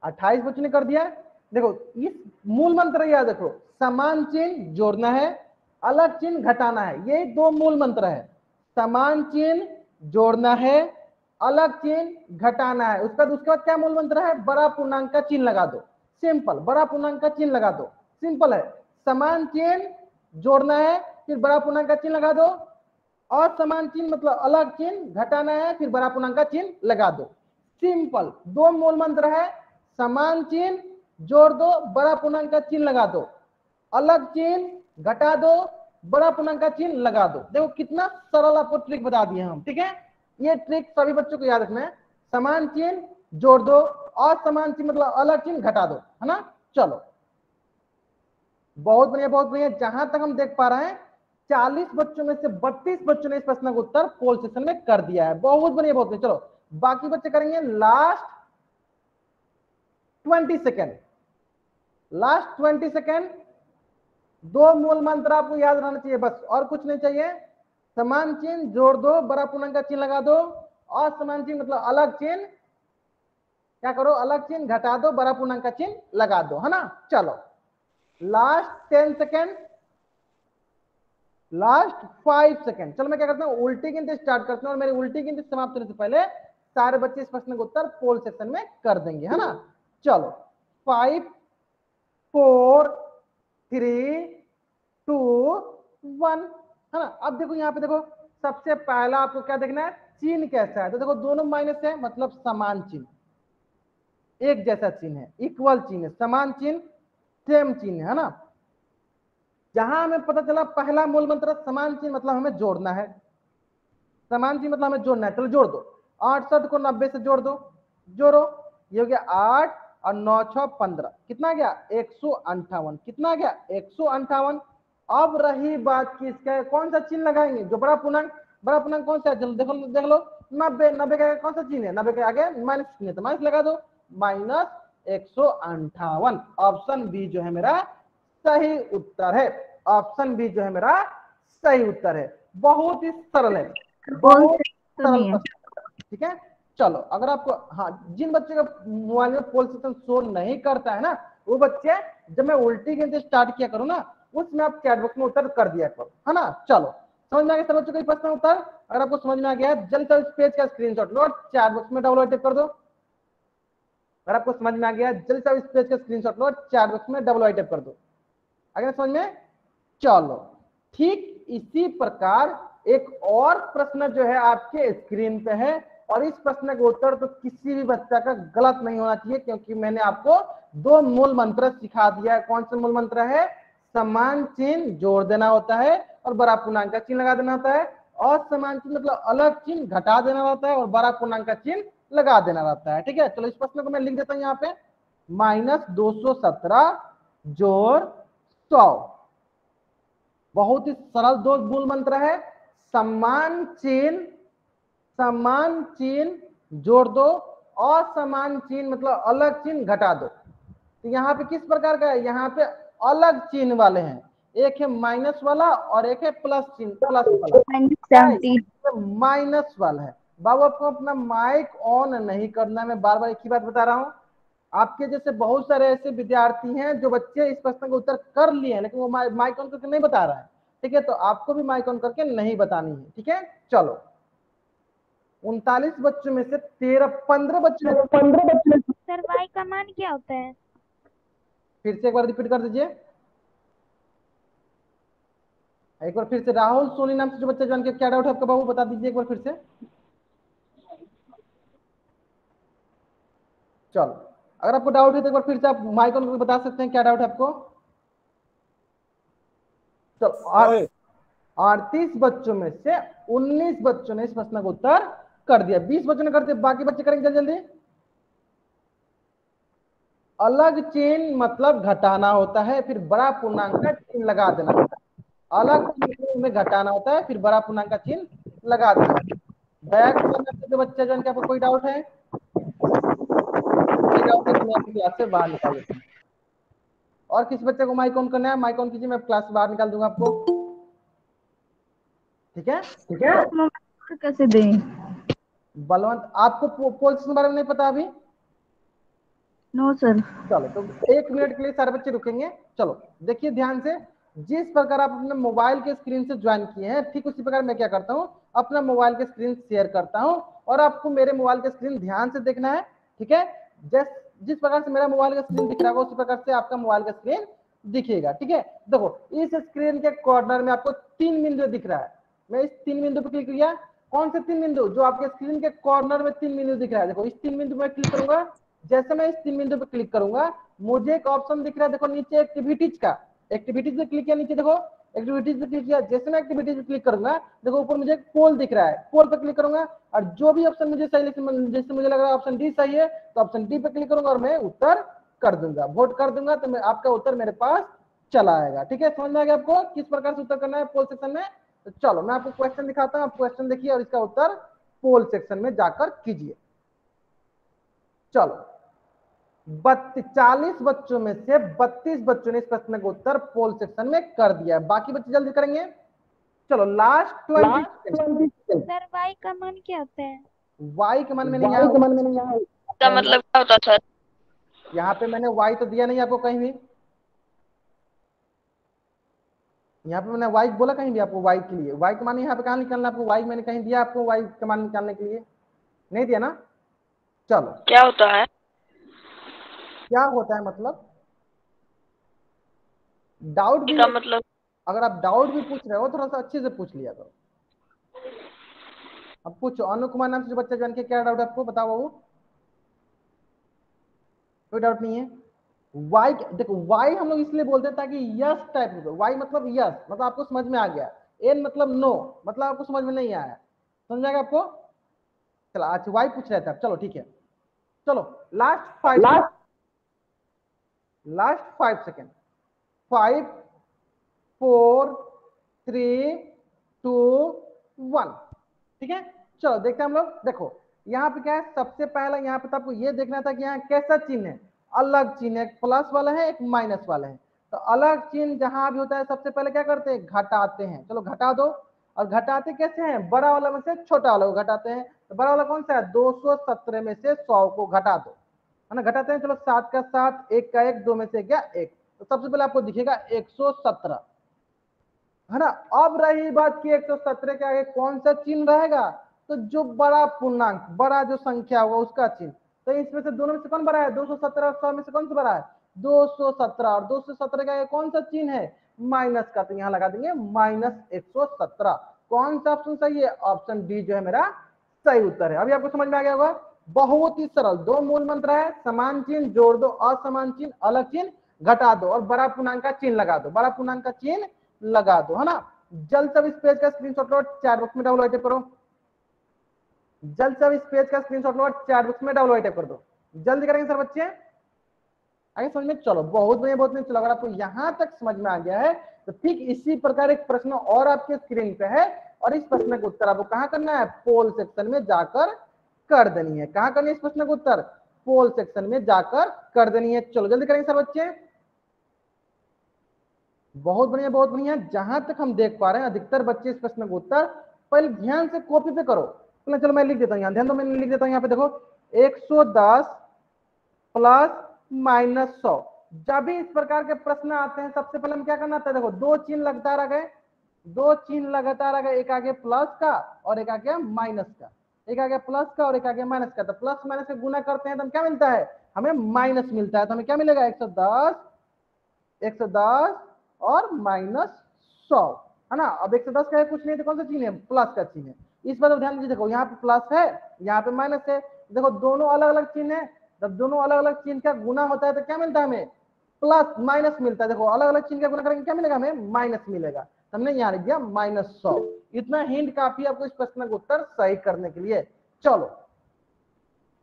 28 बच्चों ने कर दिया। देखो इस मूल मंत्र याद रखो, समान चिन्ह जोड़ना है, अलग चिन्ह घटाना है, ये दो मूल मंत्र है। समान चिन्ह जोड़ना है, अलग चिन्ह घटाना है, उसके बाद क्या मूल मंत्र है, बड़ा पूर्णांक का चिन्ह लगा दो। सिंपल, बड़ा पूर्णांक का चिन्ह लगा दो, सिंपल है। समान चिन्ह जोड़ना है, फिर बड़ा पूर्णांक का चिन्ह लगा दो, और समान चिन्ह मतलब अलग चिन्ह घटाना है, फिर बड़ा पूर्णांक का चिन्ह लगा दो। सिंपल, दो मूल मंत्र है, समान चिन्ह जोड़ दो, बड़ा पूर्णांक का चिन्ह लगा दो, अलग चिन्ह घटा दो, बड़ा पूर्णांक का चिन्ह लगा दो। देखो कितना सरल आपको ट्रिक बता दिए हम। ठीक है, ये ट्रिक सभी बच्चों को याद रखना है, समान चिन्ह जोड़ दो और समान चिन्ह मतलब अलग चिन्ह घटा दो, है ना। चलो बहुत बढ़िया बहुत बढ़िया। जहां तक हम देख पा रहे हैं 40 बच्चों में से 32 बच्चों ने इस प्रश्न का उत्तर पोल सेशन में कर दिया है, बहुत बढ़िया बहुत बढ़िया। चलो बाकी बच्चे करेंगे लास्ट 20 सेकेंड, लास्ट 20 सेकेंड। दो मूल मंत्र आपको याद रहना चाहिए बस, और कुछ नहीं चाहिए। समान चिन्ह जोड़ दो, बड़ा पूर्णांक का चिन्ह लगा दो, और समान चिन्ह मतलब अलग चिन्ह क्या करो, अलग चिन्ह घटा दो, बड़ा पूर्णांक का चिन्ह लगा दो, है ना। चलो लास्ट 10 सेकेंड, लास्ट 5 सेकेंड। चलो मैं क्या करता हूँ, उल्टी गिनती स्टार्ट करता हूँ, और मेरी उल्टी गिनती समाप्त होने से पहले सारे बच्चे इस प्रश्न का उत्तर पोल सेक्शन में कर देंगे, है ना। चलो 5 4 3 2 1, है ना। अब देखो यहाँ पे देखो, सबसे पहला आपको क्या देखना है, चिन्ह कैसा है। तो देखो दोनों माइनस है, मतलब समान चिन्ह, एक जैसा चिन्ह है, इक्वल चिन्ह है, समान चिन्ह, सेम चिन्ह है ना। जहां हमें पता चला पहला मूल मंत्र समान चिन्ह मतलब हमें जोड़ना है, समान चिन्ह मतलब हमें जोड़ना है। चलो जोड़ दो, 68 को 90 से जोड़ दो, जोड़ो, ये हो गया 8 और 9 6 15, कितना गया 158, कितना गया 158। अब रही बात किसका, कौन सा चिन्ह लगाएंगे, जो बड़ा पूर्णांक, बड़ा पूर्णांक कौन सा है, चलो देखो देख लो, 90, 90 का कौन सा चिन्ह है, 90 के आगे माइनस चिन्ह है, तो माइनस लगा दो, -158। ऑप्शन बी जो है मेरा सही उत्तर है, ऑप्शन बी जो है मेरा सही उत्तर है। बहुत ही सरल है, बहुत सरल। ठीक है, चलो अगर आपको, हाँ जिन बच्चे का मोबाइल में पोल सेक्शन शो नहीं करता है ना, वो बच्चे जब मैं उल्टी गिनती स्टार्ट किया करूँ ना, उसमें आप चैट बॉक्स में उत्तर कर दिया करो, है ना। चलो समझ में आ गया सब बच्चों का प्रश्न उत्तर। अगर आपको समझ में आ गया जल्द से जल्द पेज का स्क्रीनशॉट लो, चैट बॉक्स में डबल टाइप कर दो। अगर आपको समझ में आ गया जल्द से इस पेज का स्क्रीनशॉट लो, चैट बॉक्स में डबल टाइप कर दो। अगर समझ में चलो ठीक इसी प्रकार एक और प्रश्न जो है आपके स्क्रीन पे है, और इस प्रश्न का उत्तर तो किसी भी बच्चा का गलत नहीं होना चाहिए, क्योंकि मैंने आपको दो मूल मंत्र सिखा दिया है। कौन सा मूल मंत्र है? समान चिन्ह जोड़ देना होता है और बड़ा पूर्णांक का चिन्ह लगा देना होता है, और समान चिन्ह मतलब अलग चिन्ह घटा देना होता है और बड़ा पूर्णांक का चिन्ह लगा देना रहता है। ठीक है, चलो इस प्रश्न को मैं लिख देता हूं यहाँ पे, -217 जोड़ 100। बहुत ही सरल दो मूल मंत्र है, समान चिन्ह जोड़ दो, असमान चिन्ह मतलब अलग चिन्ह घटा दो। तो यहाँ पे किस प्रकार का है? यहाँ पे अलग चिन्ह वाले हैं, एक है माइनस वाला और एक है प्लस चिन्ह, प्लस वाला, माइनस वाला है। बाबू आपको अपना माइक ऑन नहीं करना, मैं बार बार एक ही बात बता रहा हूँ। आपके जैसे बहुत सारे ऐसे विद्यार्थी हैं जो बच्चे इस प्रश्न का उत्तर कर लिए हैं, लेकिन वो माइक ऑन करके नहीं बता रहा है। ठीक है, तो आपको भी माइक ऑन करके नहीं बतानी है। ठीक है, चलो 39 बच्चों में से 15 बच्चों
सर y का मान क्या होता है?
फिर से एक बार रिपीट कर दीजिए। एक बार फिर से, राहुल सोनी नाम से जो बच्चा जान के, क्या डाउट है आपका बाबू, बता दीजिए एक बार फिर से। चलो अगर आपको डाउट है तो एक बार फिर से आप माइक ऑन करके बता सकते हैं क्या डाउट है आपको। चलो 38 बच्चों में से 19 बच्चों ने इस प्रश्न का उत्तर कर दिया, 20 बच्चों ने कर दिया, बाकी बच्चे करेंगे जल्दी जल्दी। अलग चिन्ह मतलब घटाना होता है, फिर बड़ा पूर्णांक का चिन्ह लगा देना होता है। अलग चिन्ह में घटाना होता है, फिर बड़ा पूर्णांक का चिन्ह लगा देना होता है। दया के बच्चे जन के आपको कोई डाउट है? कोई डाउट है तो मैं आपकी क्लास से बाहर निकाल देता हूँ। और किस बच्चे को माइक ऑन करना है? माइक ऑन कीजिए, मैं क्लास से बाहर निकाल दूंगा आपको। ठीक है, ठीक है।
कैसे दें?
बलवंत, आपको पोल्स के बारे में नहीं पता अभी?
No sir.
चलो तो 1 मिनट के लिए सारे बच्चे रुकेंगे। चलो देखिए ध्यान से, जिस प्रकार आप अपने मोबाइल के स्क्रीन से ज्वाइन किए हैं, ठीक उसी प्रकार मैं क्या करता हूँ, अपना मोबाइल के स्क्रीन शेयर करता हूँ और आपको मेरे मोबाइल के स्क्रीन ध्यान से देखना है। ठीक है, जिस प्रकार से मेरा मोबाइल का स्क्रीन दिख रहा है उसी प्रकार से आपका मोबाइल का स्क्रीन दिखेगा। ठीक है, देखो इस स्क्रीन के कॉर्नर में आपको 3 बिंदु दिख रहा है। मैं इस 3 बिंदु पर क्लिक किया। कौन से 3 बिंदु? जो आपके स्क्रीन के कॉर्नर में 3 बिंदु दिख रहा है, देखो इस 3 बिंदु में क्लिक करूंगा। जैसे मैं इस 3 बिंदु पर क्लिक करूंगा, मुझे एक ऑप्शन दिख रहा है, देखो नीचे एक्टिविटीज का। एक्टिविटीज पे क्लिक किया, नीचे देखो एक्टिविटीज पे क्लिक किया। जैसे मैं एक्टिविटीज पे क्लिक करूंगा, देखो ऊपर मुझे पोल दिख रहा है, पोल पे क्लिक करूंगा और जो भी ऑप्शन मुझे सही, जैसे मुझे लग रहा है ऑप्शन डी सही है, तो ऑप्शन डी पे क्लिक करूंगा और मैं उत्तर कर दूंगा, वोट कर दूंगा, तो मैं आपका उत्तर मेरे पास चला आएगा। ठीक है, समझ में आ गया आपको किस प्रकार से उत्तर करना है पोल सेक्शन में? तो चलो मैं आपको क्वेश्चन दिखाता हूँ, आप क्वेश्चन देखिए और इसका उत्तर पोल सेक्शन में जाकर कीजिए। चलो 40 बच्चों में से 32 बच्चों ने इस प्रश्न का उत्तर पोल सेक्शन में कर दिया है, बाकी बच्चे जल्दी करेंगे। चलो लास्ट 20
सर y का मान क्या होता है?
y के मान मैंने यहाँ
का मतलब क्या होता था?
यहाँ पे मैंने y तो दिया नहीं आपको कहीं भी, यहाँ पे मैंने y बोला कहीं भी आपको? y के लिए y का मान यहाँ पे कहाँ निकालना आपको? y मैंने कहीं दिया आपको y का मान निकालने के लिए? नहीं दिया ना। चलो
क्या होता है?
क्या होता है मतलब डाउट भी,
का मतलब
अगर आप डाउट भी पूछ रहे हो थोड़ा सा अच्छे से पूछ लिया करो। अब पूछो, अनु कुमार नाम से जो बच्चा जान के, क्या डाउट है आपको? बताओ बाबू। कोई डाउट नहीं है? वाई, देखो वाई हम लोग इसलिए बोलते हैं ताकि यस टाइप हो। वाई मतलब यस, मतलब आपको समझ में आ गया। एन मतलब नो, मतलब आपको समझ में नहीं आया। समझ आएगा आपको? चलो अच्छा वाई पूछ रहे थे आप, चलो ठीक है। चलो लास्ट 5 सेकेंड। 5 4 3 2 1। ठीक है, चलो देखते हैं हम लोग। देखो यहाँ पे क्या है, सबसे पहला यहाँ पे तो आपको ये देखना था कि यहाँ कैसा चिन्ह है। अलग चिन्ह है, एक प्लस वाला है, एक माइनस वाला है। तो अलग चिन्ह जहां भी होता है सबसे पहले क्या करते हैं? घटाते हैं। चलो घटा दो। और घटाते कैसे हैं? बड़ा वाला में से छोटा वाला को घटाते हैं। तो बड़ा वाला कौन सा है? 217 में से 100 को घटा दो, है ना। घटाते हैं, चलो 7 का 7, 1 का 1, 2 में से क्या 1। तो सबसे पहले आपको दिखेगा 117, है ना। अब रही बात कि 117 के आगे कौन सा चिन्ह रहेगा? तो जो बड़ा पूर्णांक, बड़ा जो संख्या होगा उसका चिन्ह। तो इसमें से दोनों में से कौन बड़ा है? 217 और 100 में से कौन सा बड़ा है? 217। और 217 के आगे कौन सा चिन्ह है? माइनस का, तो यहाँ लगा देंगे -117। कौन सा ऑप्शन सही है? ऑप्शन डी जो है मेरा सही उत्तर है। अभी आपको समझ में आ गया होगा, बहुत ही सरल। दो मूल मंत्र है, समान चिन्ह जोड़ दो, असमान चिन्ह अलग चिन्ह घटा दो और बड़ा पूर्णांक का चिन्ह लगा दो, बड़ा पूर्णांक का चिन्ह लगा दो, है ना। जल्द से इस पेज का स्क्रीनशॉट लो, चैट बॉक्स में डबल टाइप करो। जल्द से इस पेज का स्क्रीनशॉट लो, चैट बॉक्स में डबल टाइप कर दो। जल्दी करेंगे सर बच्चे, आगे समझ में। चलो बहुत बढ़िया, बहुत बढ़िया। चलो अगर आपको यहां तक समझ में आ गया है तो ठीक इसी प्रकार एक प्रश्न और आपके स्क्रीन पे है, और इस प्रश्न का उत्तर आपको कहां करना है? पोल सेक्शन में जाकर कर देनी है। कहां करनी है इस प्रश्न का उत्तर? पोल सेक्शन में जाकर कर देनी है। चलो जल्दी करेंगे सर बच्चे। बहुत बढ़िया, बहुत बढ़िया। जहां तक हम देख पा रहे हैं अधिकतर बच्चे इस प्रश्न का उत्तर पहले ध्यान से कॉपी पे करो। चलो मैं लिख देता हूं, ध्यान दो, मैं लिख देता हूं यहाँ पे। देखो 110 प्लस -100, जब भी इस प्रकार के प्रश्न आते हैं सबसे पहले हम क्या करना था? देखो दो चिन्ह लगातार आ गए, दो चिन्ह लगातार आ गए, एक आ गया प्लस का और एक आ गया माइनस का, एक आ गया प्लस का और एक आ गया माइनस का। तो प्लस माइनस का गुना करते हैं तो हम क्या मिलता है? हमें माइनस मिलता है। तो हमें क्या मिलेगा? 110 और -100, है ना। अब 110 का है कुछ नहीं तो कौन सा चिन्ह है? प्लस का चिन्ह है। इस बात पर ध्यान दीजिए। देखो यहाँ पे प्लस है, यहाँ पे माइनस है। देखो दोनों अलग अलग चिन्ह है, जब दोनों अलग अलग चिन्ह का गुना होता है तो क्या मिलता है हमें? प्लस माइनस मिलता है। देखो अलग अलग चिन्ह का गुना करेंगे क्या मिलेगा? हमें माइनस मिलेगा। हमने यहाँ लिख दिया -100। इतना हिंट काफी आपको इस प्रश्न का उत्तर सही करने के लिए। चलो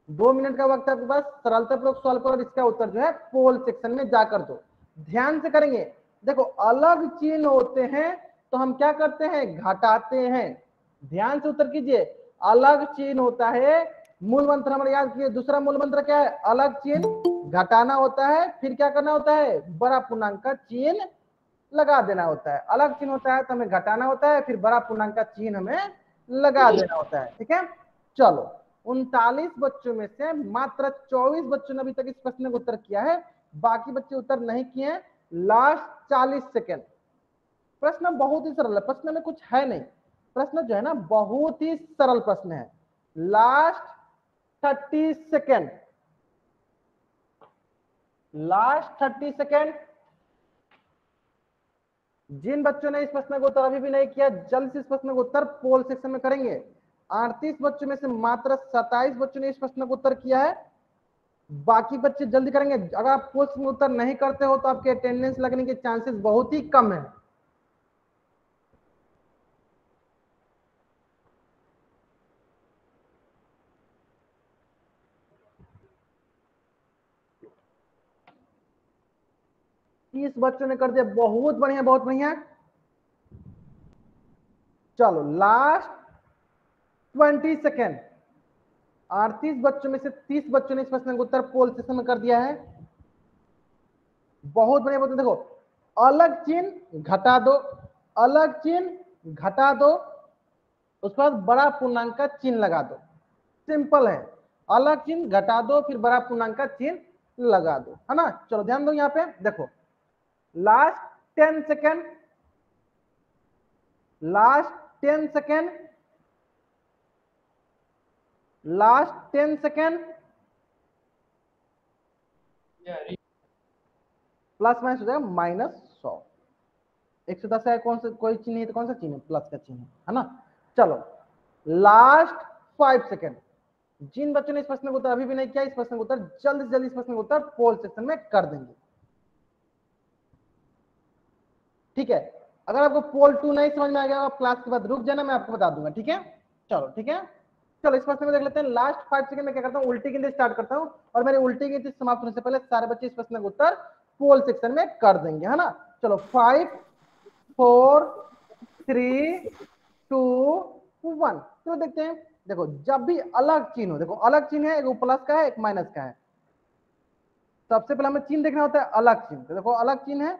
2 मिनट का वक्त है आपके पास, सरलतापूर्वक सॉल्व करो और इसका उत्तर जो है पोल सेक्शन में जाकर दो। ध्यान से करेंगे। देखो अलग चिन्ह होते हैं तो हम क्या करते हैं? घटाते हैं। ध्यान से उत्तर कीजिए। अलग चिन्ह होता है, मूल मंत्र हमारे याद किए। दूसरा मूल मंत्र क्या है? अलग चिन्ह घटाना होता है, फिर क्या करना होता है? बड़ा पूर्णांक का चिन्ह लगा देना होता है। अलग चिन्ह होता है तो हमें घटाना होता है, फिर बड़ा पूर्णांक का चिन्ह हमें लगा देना होता है। ठीक है। चलो 39 बच्चों में से मात्र 24 बच्चों ने अभी तक इस प्रश्न का उत्तर किया है, बाकी बच्चे उत्तर नहीं किए हैं। Last 40 second. प्रश्न बहुत ही सरल है, प्रश्न में कुछ है नहीं। प्रश्न जो है ना बहुत ही सरल प्रश्न है। Last 30 second, last 30 second. जिन बच्चों ने इस प्रश्न का उत्तर अभी भी नहीं किया, जल्द से इस प्रश्न का उत्तर पोल सेक्शन में करेंगे। 38 बच्चों में से मात्र 27 बच्चों ने इस प्रश्न का उत्तर किया है, बाकी बच्चे जल्दी करेंगे। अगर आप पोल में उत्तर नहीं करते हो तो आपके अटेंडेंस लगने के चांसेस बहुत ही कम है। तीस बच्चों ने कर दिया, बहुत बढ़िया, बहुत बढ़िया। चलो लास्ट 20 सेकेंड। 38 बच्चों में से 30 बच्चों ने इस प्रश्न का उत्तर पोल सेक्शन में कर दिया है। बहुत बढ़िया, बहुत। देखो अलग चिन्ह घटा दो, अलग चिन्ह घटा दो, उसके बाद बड़ा पूर्णांक का चिन्ह लगा दो। सिंपल है। अलग चिन्ह घटा दो, फिर बड़ा पूर्णांक का चिन्ह लगा दो, है ना। चलो ध्यान दो यहाँ पे। देखो last 10 second, last 10 second, last 10 second. Plus minus हो जाएगा -100। 110 है, कौन सा कोई चिन्ह है तो कौन सा चिन्ह है? प्लस का चिन्ह है ना। चलो लास्ट 5 सेकेंड। जिन बच्चों ने इस प्रश्न का उत्तर अभी भी नहीं किया, इस प्रश्न का उत्तर जल्द से जल्द इस प्रश्न का उत्तर पोल सेक्शन में कर देंगे। ठीक है। अगर आपको पोल 2 नहीं समझ में आ गया, आप क्लास के बाद रुक जाना, मैं आपको बता दूंगा। ठीक है। चलो ठीक है। चलो इस प्रश्न में देख लेते हैं। लास्ट 5 सेकंड में क्या करता हूँ? उल्टी गिनती स्टार्ट करता हूँ और मेरी उल्टी गिनती समाप्त होने से पहले सारे बच्चे इस प्रश्न का उत्तर पोल सेक्शन में कर देंगे, है ना। चलो 5 4 3 2 1। चलो देखते हैं। देखो जब भी अलग चिन्ह हो, देखो अलग चिन्ह है, एक प्लस का है एक माइनस का है। सबसे पहले हमें चिन्ह देखना होता है, अलग चिन्ह। तो देखो अलग चिन्ह है,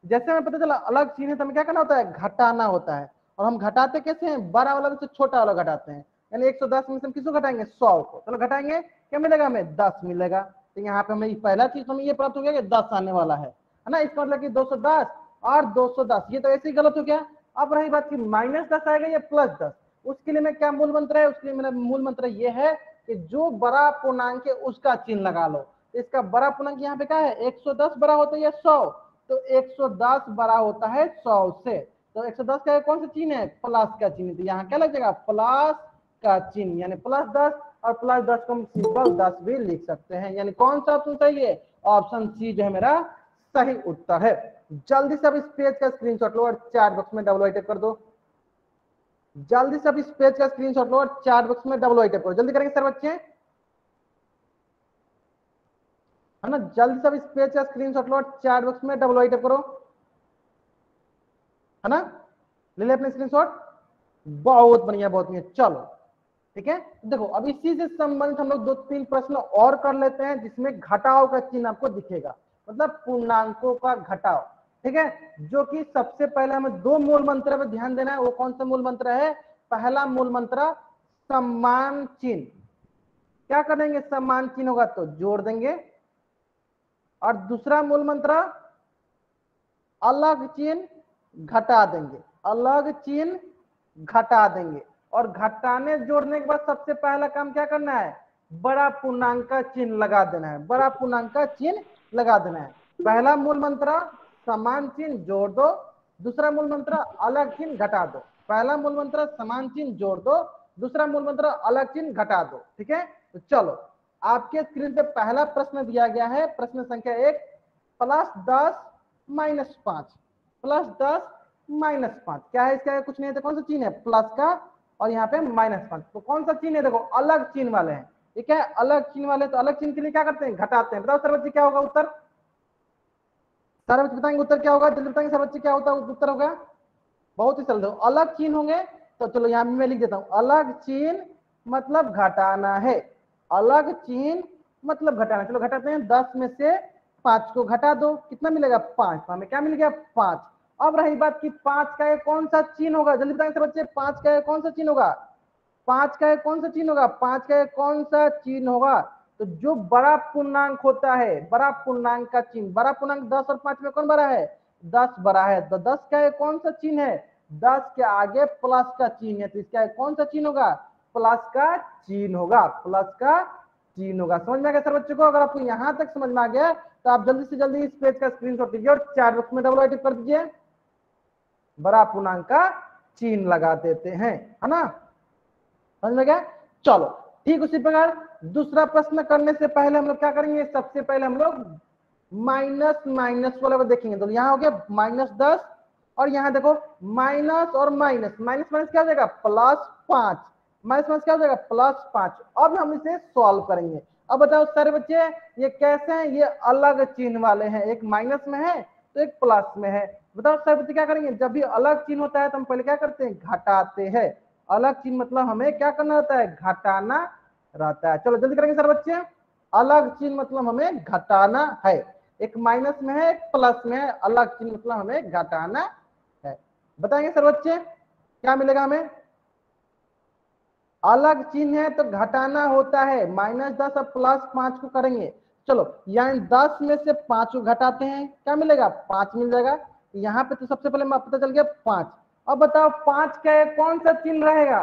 जैसे हमें पता चला अलग चिन्ह है तो हमें क्या करना होता है? घटाना होता है। और हम घटाते कैसे हैं? बड़ा वाला से छोटा वाला घटाते हैं। यानी 110 में से हम किसको घटाएंगे? 100 को। चलो घटाएंगे, क्या मिलेगा हमें? 10 मिलेगा। तो यहाँ पे हमें पहला चीज हमें ये प्राप्त हो गया कि 10 आने वाला है ना। इसका मतलब कि 210 और 210, ये तो ऐसे ही गलत हो गया। अब रही बात कि -10 आएगा या +10, उसके लिए मैं क्या मूल मंत्र है? उसके लिए मेरा मूल मंत्र ये है कि जो बड़ा पूर्णांक है उसका चिन्ह लगा लो। इसका बड़ा पूर्णांक यहाँ पे क्या है? 110 बड़ा होता है या 100? तो 110 बड़ा होता है 100 से। तो 110 का कौन सा चिन्ह है? प्लस का चिन्ह। तो यहाँ क्या लग जाएगा? प्लस का चिन्ह, यानी +10, और +10 को हम सिंपल 10 भी लिख सकते हैं। यानी कौन सा ऑप्शन सही है? ऑप्शन सी जो है मेरा सही उत्तर है। जल्दी से अब इस पेज का स्क्रीनशॉट लो और चैट बॉक्स में डबल टाइप कर दो। जल्दी से अब इस पेज का स्क्रीनशॉट लो और चैट बॉक्स में डबल टाइप करो। जल्दी करेंगे सर बच्चे, है ना? जल्दी से अब इस पेज का स्क्रीनशॉट लो और चैट बॉक्स में डबल टाइप करो, है ना? ले ले अपने स्क्रीनशॉट। बहुत बढ़िया, बहुत बढ़िया। चलो ठीक है, देखो अब इसी से संबंधित हम लोग 2-3 प्रश्न और कर लेते हैं जिसमें घटाव का चिन्ह आपको दिखेगा, मतलब पूर्णांकों का घटाव। ठीक है, जो कि सबसे पहले हमें 2 मूल मंत्र पर ध्यान देना है। वो कौन सा मूल मंत्र है? पहला मूल मंत्र समान चिन्ह। क्या करेंगे? समान चिन्ह होगा तो जोड़ देंगे, और दूसरा मूल मंत्र अलग चिन्ह घटा देंगे, अलग चिन्ह घटा देंगे। और घटाने जोड़ने के बाद सबसे पहला काम क्या करना है? बड़ा पूर्णांक का चिन्ह लगा देना है, बड़ा पूर्णांक का चिन्ह लगा देना है। पहला मूल मंत्र समान चिन्ह जोड़ दो, दूसरा मूल मंत्र अलग चिन्ह घटा दो। पहला मूल मंत्र समान चिन्ह जोड़ दो, दूसरा मूल मंत्र अलग चिन्ह घटा दो। ठीक है, तो चलो आपके स्क्रीन पे पहला प्रश्न दिया गया है, प्रश्न संख्या 1, +10 - 5, +10 - 5 क्या है? इसका कुछ नहीं है, तो कौन सा चिन्ह है? प्लस का, और यहाँ पे -5। तो कौन सा चिन्ह है? देखो अलग चिन्ह वाले हैं, ठीक है, अलग चिन्ह वाले। तो अलग चिन्ह के लिए क्या करते हैं? घटाते हैं। बताओ सर बच्चे क्या होगा उत्तर? सारे बच्चे बताएंगे उत्तर क्या होगा? जल्दी बताएंगे सर बच्चे क्या होता है उत्तर होगा? बहुत ही सरल। अलग चिन्ह होंगे तो चलो यहाँ मैं लिख देता हूँ, अलग चिन्ह मतलब घटाना है, अलग चिन्ह मतलब घटाना। चलो घटाते हैं, 10 में से 5 को घटा दो, कितना मिलेगा? 5। हमें क्या मिल गया? 5। अब रही बात कि 5 का कौन सा चिन्ह होगा? जल्दी बताएंगे सर बच्चे, 5 का कौन सा चिन्ह होगा? 5 का कौन सा चिन्ह होगा? 5 का कौन सा चिन्ह होगा? तो जो बड़ा पूर्णांक होता है, बड़ा पूर्णांक का चिन्ह, बड़ा पूर्णांक 10 और 5 में कौन बड़ा है? 10 बड़ा है। तो 10 का कौन सा चिन्ह है? 10 के आगे प्लस का चिन्ह है, तो इसका कौन सा चिन्ह होगा? प्लस का चिन्ह होगा, प्लस का चिन्ह होगा। समझ में आ गया सर बच्चों को? अगर आपको यहां तक समझ में आ गया तो आप जल्दी से जल्दी इस पेज का स्क्रीनशॉट लीजिए और चैट बॉक्स में डबल टाइप कर दीजिए, बड़ा पूर्णांक का चिन्ह लगा देते हैं, है ना? समझ में गया? चलो ठीक उसी प्रकार दूसरा प्रश्न करने से पहले हम लोग क्या करेंगे? सबसे पहले हम लोग माइनस माइनस वाला को देखेंगे। तो यहाँ हो गया -10, और यहाँ देखो माइनस और माइनस, माइनस माइनस क्या हो जाएगा? +5, माइनस माइनस क्या हो जाएगा? +5। अब हम इसे सॉल्व करेंगे। अब बताओ सारे बच्चे ये कैसे हैं? ये अलग चिन्ह वाले हैं, एक माइनस में है तो एक प्लस में है। बताओ सारे बच्चे क्या करेंगे? जब भी अलग चिन्ह होता है तो हम पहले क्या करते हैं? घटाते हैं। अलग चिन्ह मतलब हमें क्या करना रहता है? घटाना रहता है। चलो जल्दी करेंगे सर बच्चे। अलग चिन्ह मतलब हमें घटाना है, एक माइनस में है एक प्लस में है, अलग चिन्ह मतलब हमें घटाना है। बताएंगे सर बच्चे क्या मिलेगा हमें? अलग चिन्ह है तो घटाना होता है, -10 और +5 को करेंगे। चलो यानी 10 में से 5 को घटाते हैं, क्या मिलेगा? 5 मिल जाएगा। यहाँ पे तो सबसे पहले पता चल गया 5। अब बताओ 5 का कौन सा चिन्ह रहेगा?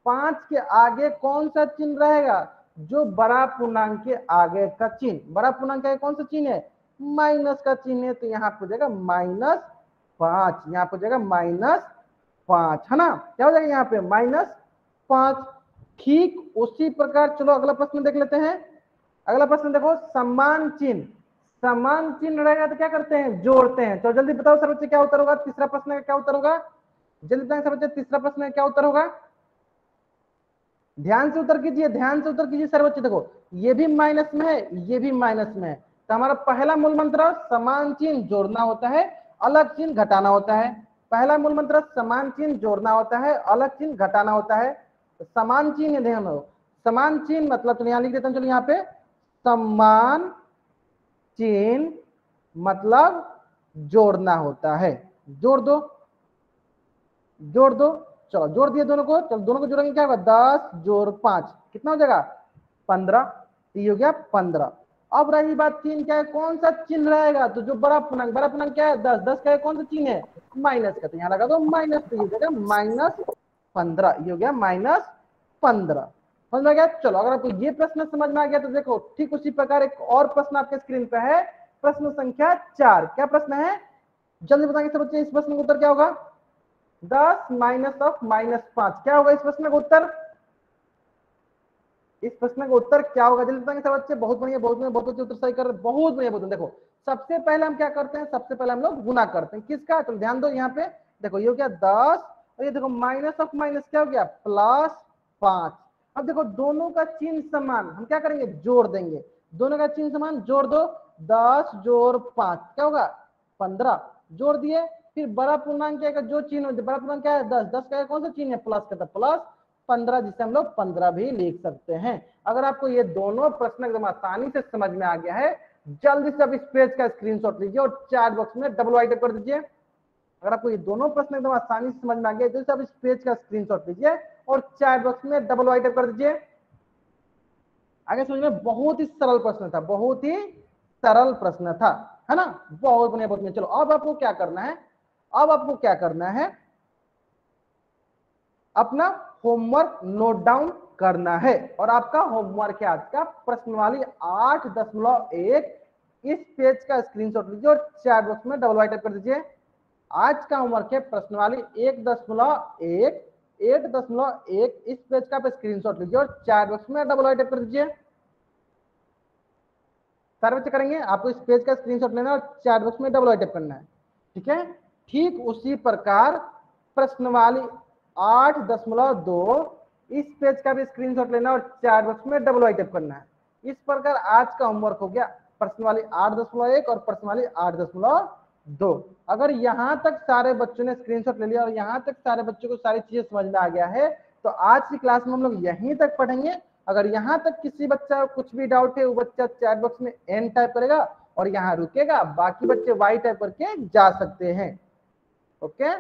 5 के आगे कौन सा चिन्ह रहेगा? जो बड़ा पूर्णांक के आगे का चिन्ह, बड़ा पूर्णांक का कौन सा चिन्ह है? माइनस का चिन्ह है, तो यहाँ पे हो जाएगा -5, यहाँ पे हो जाएगा -5, है ना? क्या हो जाएगा यहाँ पे? -5। ठीक उसी प्रकार चलो अगला प्रश्न देख लेते हैं। अगला प्रश्न देखो, समान चिन्ह, समान चिन्ह रहेगा तो क्या करते हैं? जोड़ते हैं। तो जल्दी बताओ सर बच्चे क्या उत्तर होगा? तीसरा प्रश्न का क्या उत्तर होगा? जल्दी बताएं सर बच्चे, तीसरा प्रश्न का क्या उत्तर होगा? ध्यान से उत्तर कीजिए, ध्यान से उत्तर कीजिए सर बच्चे। देखो ये भी माइनस में है, ये भी माइनस में है, तो हमारा पहला मूल मंत्र समान चिन्ह जोड़ना होता है, अलग चिन्ह घटाना होता है। पहला मूल मंत्र समान चिन्ह जोड़ना होता है, अलग चिन्ह घटाना होता है। तो समान चिन्ह ध्यान दो, समान चिन्ह मतलब चलो यहाँ लिख देता हूँ, चलो यहाँ पे समान चिन्ह मतलब जोड़ना होता है। जोड़ दो, जोड़ दो। चलो जोड़ दिए दोनों को। चलो दोनों को जोड़ेंगे, क्या होगा? 10 जोड़ 5 कितना हो जाएगा? 15। ये हो गया 15। अब रही बात चिन्ह क्या है? कौन सा चिन्ह रहेगा? तो जो बड़ा पूर्णांक, बड़ा पूर्णांक क्या है? 10, 10 का कौन सा चिन्ह है? माइनस का, तो यहाँ लगा दो माइनस, तो ये हो जाएगा -15, ये हो गया -15। समझ में आ गया? चलो अगर आपको ये प्रश्न समझ में आ गया तो देखो ठीक उसी प्रकार एक और प्रश्न आपके स्क्रीन पे है, प्रश्न संख्या 4। क्या प्रश्न है? जल्दी बताएंगे सब बच्चे, इस प्रश्न का उत्तर क्या होगा? 10 माइनस ऑफ -5 क्या होगा इस प्रश्न का उत्तर? इस प्रश्न का उत्तर क्या होगा? जल्दी बताएंगे सब बच्चे। बहुत बढ़िया, बहुत बढ़िया, बहुत अच्छे उत्तर सही कर रहे हैं, बहुत बढ़िया, बहुत बढ़िया। देखो सबसे पहले हम क्या करते हैं, सबसे पहले हम लोग गुना करते हैं किसका? तो ध्यान दो यहाँ पे, देखो ये हो गया 10 और ये देखो माइनस ऑफ माइनस क्या हो गया? +5। अब देखो दोनों का चिन्ह समान, हम क्या करेंगे? जोड़ देंगे। दोनों का चिन्ह समान, जोड़ दो। 10 जोड़ 5 क्या होगा? 15। जोड़ दिए। फिर बड़ा पूर्णांक क्या, जो चिन्ह हो, बड़ा पूर्णांक क्या है? 10। 10 का कौन सा चिन्ह है? प्लस का, प्लस 15, जिसे हम लोग 15 भी लिख सकते हैं। अगर आपको ये दोनों प्रश्न एकदम आसानी से समझ में आ गया है, जल्दी से अब इस पेज का स्क्रीनशॉट लीजिए और चैट बॉक्स में डबल वाइट कर दीजिए। अगर आपको ये दोनों प्रश्न एकदम आसानी से समझ में आ गया, जल्दी से अब इस पेज का स्क्रीनशॉट लीजिए और चैट बॉक्स में डबल वाइट कर दीजिए। आगे समझ में, बहुत ही सरल प्रश्न था, बहुत ही सरल प्रश्न था, है ना? बहुत बढ़िया, बहुत बढ़िया। चलो अब आपको क्या करना है? अब आपको क्या करना है? अपना होमवर्क नोट डाउन करना है। और आपका होमवर्क है आज का प्रश्नवाली 8.1। इस पेज का स्क्रीनशॉट लीजिए और चैट बॉक्स में डबल वाइट कर दीजिए। आज का होमवर्क है प्रश्नवाली 1.1। 1.1 इस पेज का स्क्रीनशॉट लीजिए और चैट बॉक्स में डबल वाइट कर दीजिए। सारे बच्चे करेंगे? आपको इस पेज का स्क्रीनशॉट लेना और चैट बॉक्स में डबल वाइट करना है, ठीक है? ठीक उसी प्रकार प्रश्नवाली 8.2 इस पेज का भी स्क्रीनशॉट लेना और चैट बॉक्स में डबल वाइट करना है। इस प्रकार आज का होमवर्क हो गया प्रश्नवाली 8.1 और प्रश्नवाली 8.2। अगर यहाँ तक सारे बच्चों ने स्क्रीनशॉट ले लिया और यहाँ तक सारे बच्चों को सारी चीजें समझ में आ गया है, तो आज की क्लास में हम लोग यहीं तक पढ़ेंगे। अगर यहाँ तक किसी बच्चा कुछ भी डाउट है, वो बच्चा चैट बॉक्स में एन टाइप करेगा और यहाँ रुकेगा, बाकी बच्चे वाई टाइप करके जा सकते हैं। ओके।